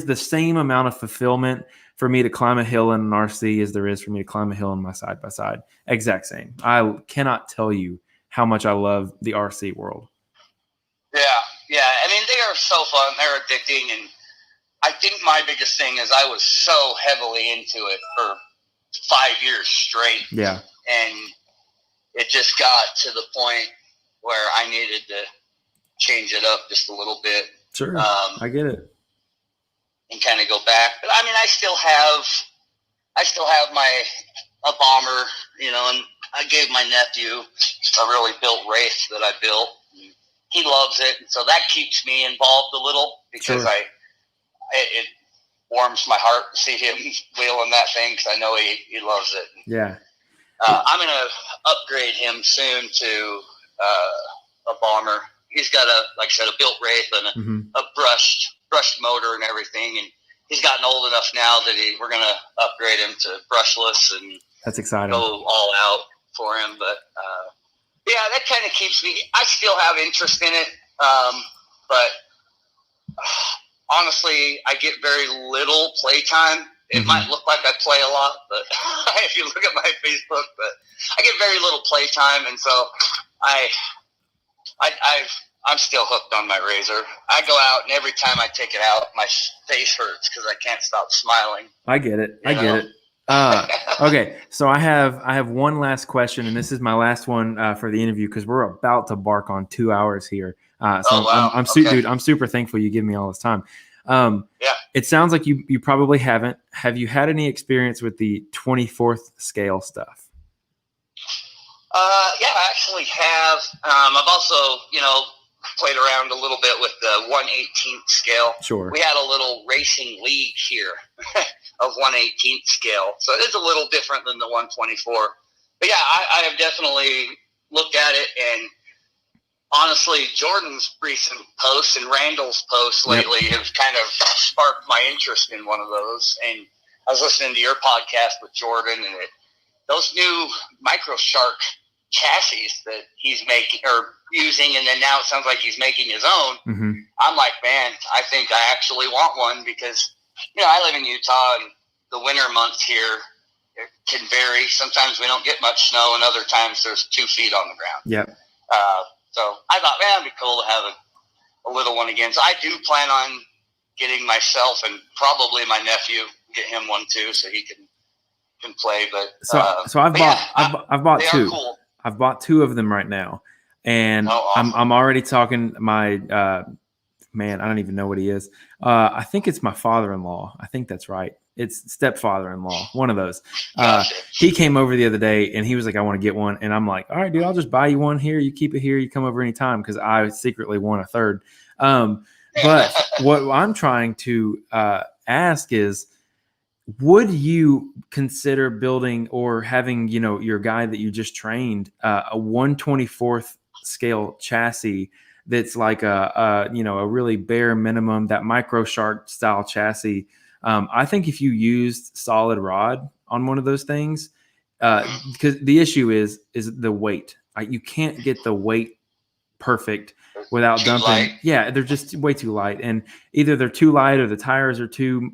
the same amount of fulfillment for me to climb a hill in an RC as there is for me to climb a hill in my side-by-side. Exact same. I cannot tell you how much I love the RC world. Yeah. They are so fun. They're addicting. And I think my biggest thing is I was so heavily into it for 5 years straight. Yeah. And it just got to the point where I needed to change it up just a little bit. Sure. I get it. And kind of go back. But I still have a bomber, and I gave my nephew a really built Wraith that I built. And he loves it. And so that keeps me involved a little because sure. It warms my heart to see him wheeling that thing because I know he loves it. Yeah. I'm going to upgrade him soon to a bomber. he's got like I said, a built Wraith and a brushed motor and everything. And he's gotten old enough now that we're going to upgrade him to brushless and that's exciting. Go all out for him. But yeah, that kind of keeps me. I still have interest in it, but honestly, I get very little playtime. It might look like I play a lot, but if you look at my Facebook, but I get very little playtime, and so I'm still hooked on my razor. I go out, and every time I take it out, my face hurts because I can't stop smiling. I get it. I get it. Okay, so I have one last question, and this is my last one for the interview because we're about to bark on 2 hours here. Wow. Dude, I'm super thankful you give me all this time. Yeah. It sounds like you probably haven't. Have you had any experience with the 24th scale stuff? Yeah, I actually have. I've also, played around a little bit with the 1/18th scale. Sure. We had a little racing league here of 1/18th scale, so it is a little different than the 124. But yeah, I have definitely looked at it, and honestly, Jordan's recent posts and Randall's posts lately have kind of sparked my interest in one of those. And I was listening to your podcast with Jordan, and those new Micro Shark chassis that he's making or using, and then now it sounds like he's making his own. I'm like, man, I think I actually want one because, I live in Utah, and the winter months here it can vary. Sometimes we don't get much snow, and other times there's 2 feet on the ground. Yep. So I thought, man, it'd be cool to have a little one again. So I do plan on getting myself and probably my nephew, get him one too, so he can play. But so I've bought 2. Cool. I've bought 2 of them right now, and awesome. I'm already talking my man. I don't even know what he is. I think it's my father-in-law. I think that's right. It's stepfather-in-law, one of those. He came over the other day, and he was like, I want to get one. And I'm like, all right, dude, I'll just buy you one here. You keep it here. You come over anytime because I secretly want a third. But what I'm trying to ask is, would you consider building or having, your guy that you just trained a 1/24th scale chassis that's like a really bare minimum, that Micro Shark style chassis? I think if you used solid rod on one of those things, because the issue is the weight. You can't get the weight perfect without dumping. Light. Yeah, they're just way too light, and either they're too light or the tires are too,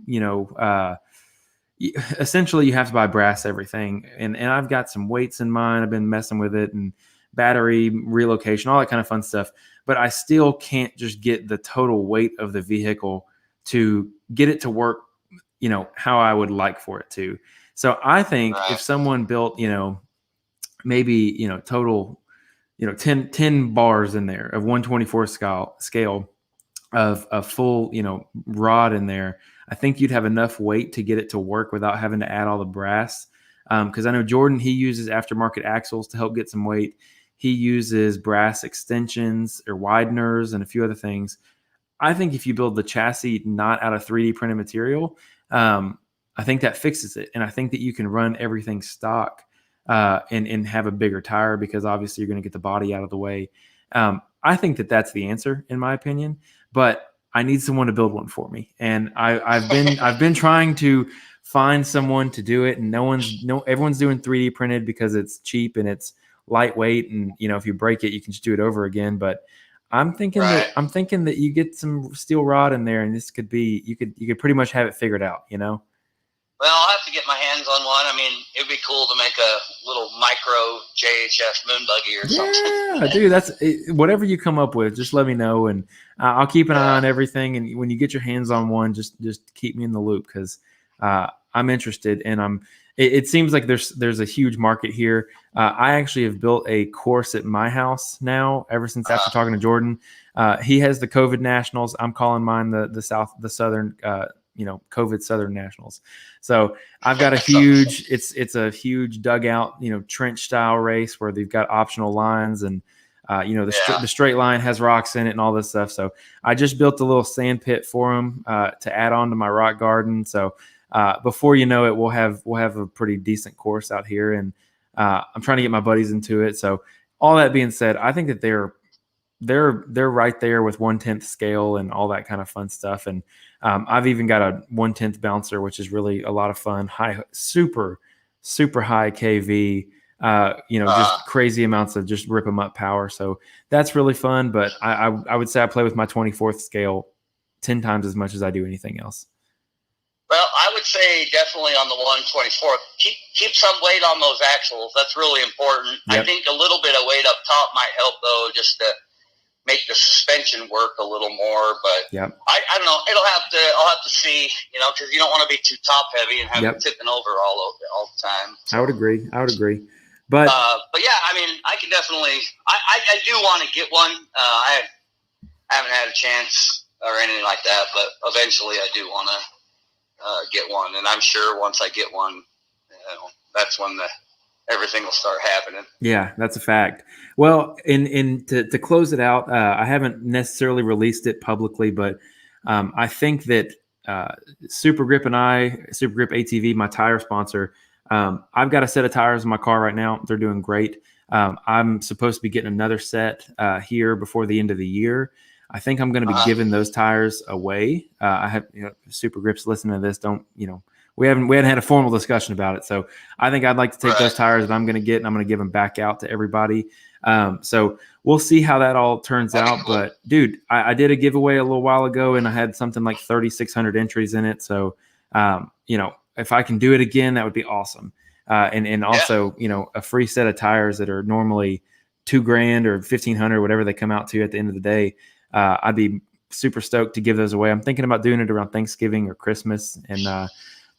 essentially you have to buy brass everything. And I've got some weights in mine. I've been messing with it and battery relocation, all that kind of fun stuff. But I still can't just get the total weight of the vehicle to get it to work, how I would like for it to. So I think if someone built, maybe, total, 10 bars in there of 1/24 scale of a full, rod in there, I think you'd have enough weight to get it to work without having to add all the brass. Because I know Jordan, he uses aftermarket axles to help get some weight. He uses brass extensions or wideners and a few other things. I think if you build the chassis not out of 3D printed material, I think that fixes it. And I think that you can run everything stock and have a bigger tire because obviously you're going to get the body out of the way. I think that that's the answer in my opinion, but I need someone to build one for me. And I've been trying to find someone to do it, and everyone's doing 3D printed because it's cheap and it's lightweight, and if you break it you can just do it over again. But I'm thinking that you get some steel rod in there, and this could be you could pretty much have it figured out. Well, I'll have to get my hands on one. I mean, it'd be cool to make a little micro JHF moon buggy or something. Yeah, dude, that's whatever you come up with. Just let me know, and I'll keep an eye on everything. And when you get your hands on one, just keep me in the loop because I'm interested, and It seems like there's a huge market here. I actually have built a course at my house now ever since after talking to Jordan. He has the COVID Nationals. I'm calling mine the Southern COVID Southern Nationals. So I've got a huge, it's a huge dugout, trench style race where they've got optional lines and, the straight line has rocks in it and all this stuff. So I just built a little sand pit for him to add on to my rock garden. So before you know it, we'll have a pretty decent course out here. And I'm trying to get my buddies into it. So all that being said, I think that they're they're right there with 1/10 scale and all that kind of fun stuff. And I've even got a 1/10 bouncer, which is really a lot of fun. Super high KV. Just crazy amounts of just rip 'em up power. So that's really fun. But I would say I play with my 24th scale 10 times as much as I do anything else. Well, I would say definitely on the 124th. Keep some weight on those axles. That's really important. Yep. I think a little bit of weight up top might help, though, just to make the suspension work a little more. But yep. I don't know. I'll have to see, because you don't want to be too top heavy and have it tipping over all the time. So. I would agree. But yeah, I mean, I can definitely. I do want to get one. I haven't had a chance or anything like that, but eventually I do want to get one, and I'm sure once I get one, that's when everything will start happening. Yeah, that's a fact. Well, to close it out, I haven't necessarily released it publicly, but I think that Super Grip ATV, my tire sponsor, I've got a set of tires in my car right now. They're doing great. I'm supposed to be getting another set here before the end of the year. I think I'm going to be giving those tires away. I have Super Grips listening to this. We haven't had a formal discussion about it. So I think I'd like to take those tires that I'm going to get and I'm going to give them back out to everybody. So we'll see how that all turns out. Cool. But dude, I did a giveaway a little while ago and I had something like 3,600 entries in it. So, if I can do it again, that would be awesome. And also, a free set of tires that are normally $2,000 or $1,500, whatever they come out to at the end of the day. I'd be super stoked to give those away. I'm thinking about doing it around Thanksgiving or Christmas and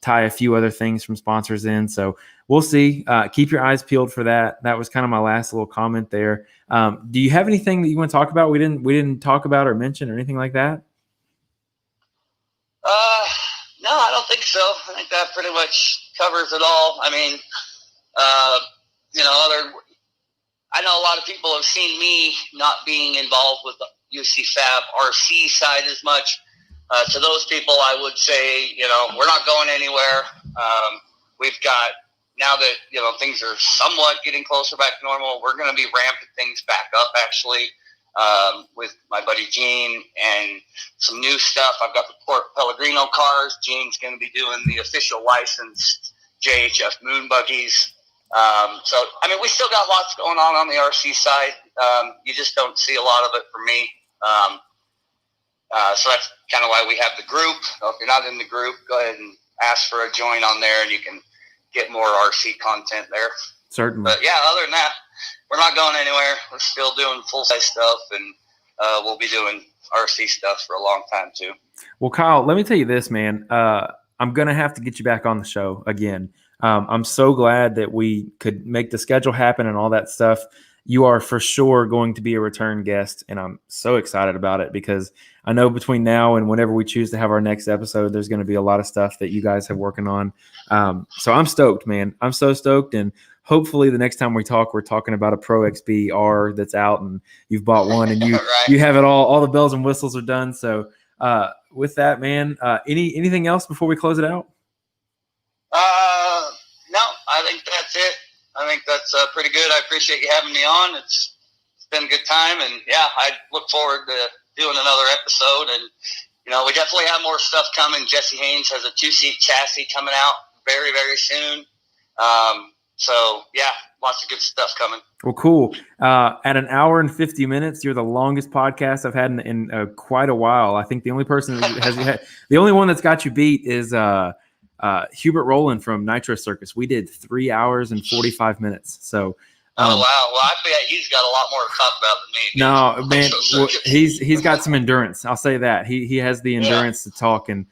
tie a few other things from sponsors in. So we'll see. Keep your eyes peeled for that. That was kind of my last little comment there. Do you have anything that you want to talk about? We didn't talk about or mention or anything like that? No, I don't think so. I think that pretty much covers it all. I mean, I know a lot of people have seen me not being involved with the UC Fab RC side as much. To those people, I would say, we're not going anywhere. We've got, now that, things are somewhat getting closer back to normal, we're going to be ramping things back up, actually, with my buddy Gene and some new stuff. I've got the Port Pellegrino cars. Gene's going to be doing the official licensed JHF moon buggies. So, I mean, we still got lots going on the RC side. You just don't see a lot of it for me. So that's kind of why we have the group. So if you're not in the group, go ahead and ask for a join on there and you can get more RC content there. Certainly. But yeah, other than that, we're not going anywhere. We're still doing full-size stuff and we'll be doing RC stuff for a long time too. Well, Kyle, let me tell you this, man. I'm going to have to get you back on the show again. I'm so glad that we could make the schedule happen and all that stuff. You are for sure going to be a return guest, and I'm so excited about it because I know between now and whenever we choose to have our next episode, there's going to be a lot of stuff that you guys have working on. So I'm stoked, man. I'm so stoked, and hopefully the next time we talk, we're talking about a Pro XB R that's out, and you've bought one, and you you have it all the bells and whistles are done. So with that, man, anything else before we close it out? No, I think that's it. I think that's pretty good. I appreciate you having me on. It's been a good time, and yeah, I look forward to doing another episode. And we definitely have more stuff coming. Jesse Haynes has a 2-seat chassis coming out very, very soon. So yeah, lots of good stuff coming. Well, cool. At an hour and 50 minutes, you're the longest podcast I've had in quite a while. I think the only person that the only one that's got you beat is Hubert Rowland from Nitro Circus. We did 3 hours and 45 minutes. So, oh wow! Well, I bet he's got a lot more to talk about than me. No, man, well, he's got some endurance. I'll say that he has the endurance to talk. And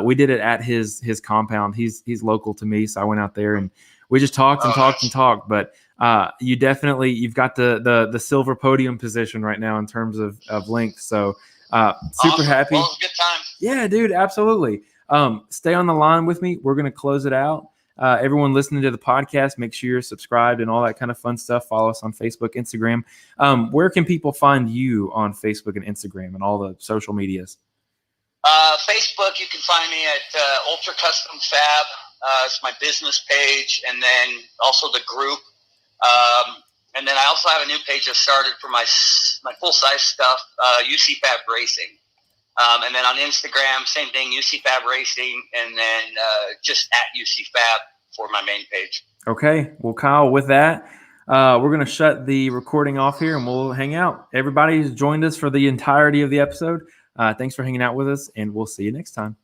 we did it at his compound. He's local to me, so I went out there and we just talked and talked. But you've got the silver podium position right now in terms of length. So super happy. Well, it was a good time. Yeah, dude, absolutely. Stay on the line with me. We're going to close it out. Everyone listening to the podcast, make sure you're subscribed and all that kind of fun stuff. Follow us on Facebook, Instagram. Where can people find you on Facebook and Instagram and all the social medias? Facebook, you can find me at Ultra Custom Fab. It's my business page, and then also the group. And then I also have a new page I've started for my full-size stuff, UC Fab Racing. And then on Instagram, same thing, UC Fab Racing, and then just at UC Fab for my main page. Okay. Well, Kyle, with that, we're going to shut the recording off here and we'll hang out. Everybody who's joined us for the entirety of the episode, thanks for hanging out with us, and we'll see you next time.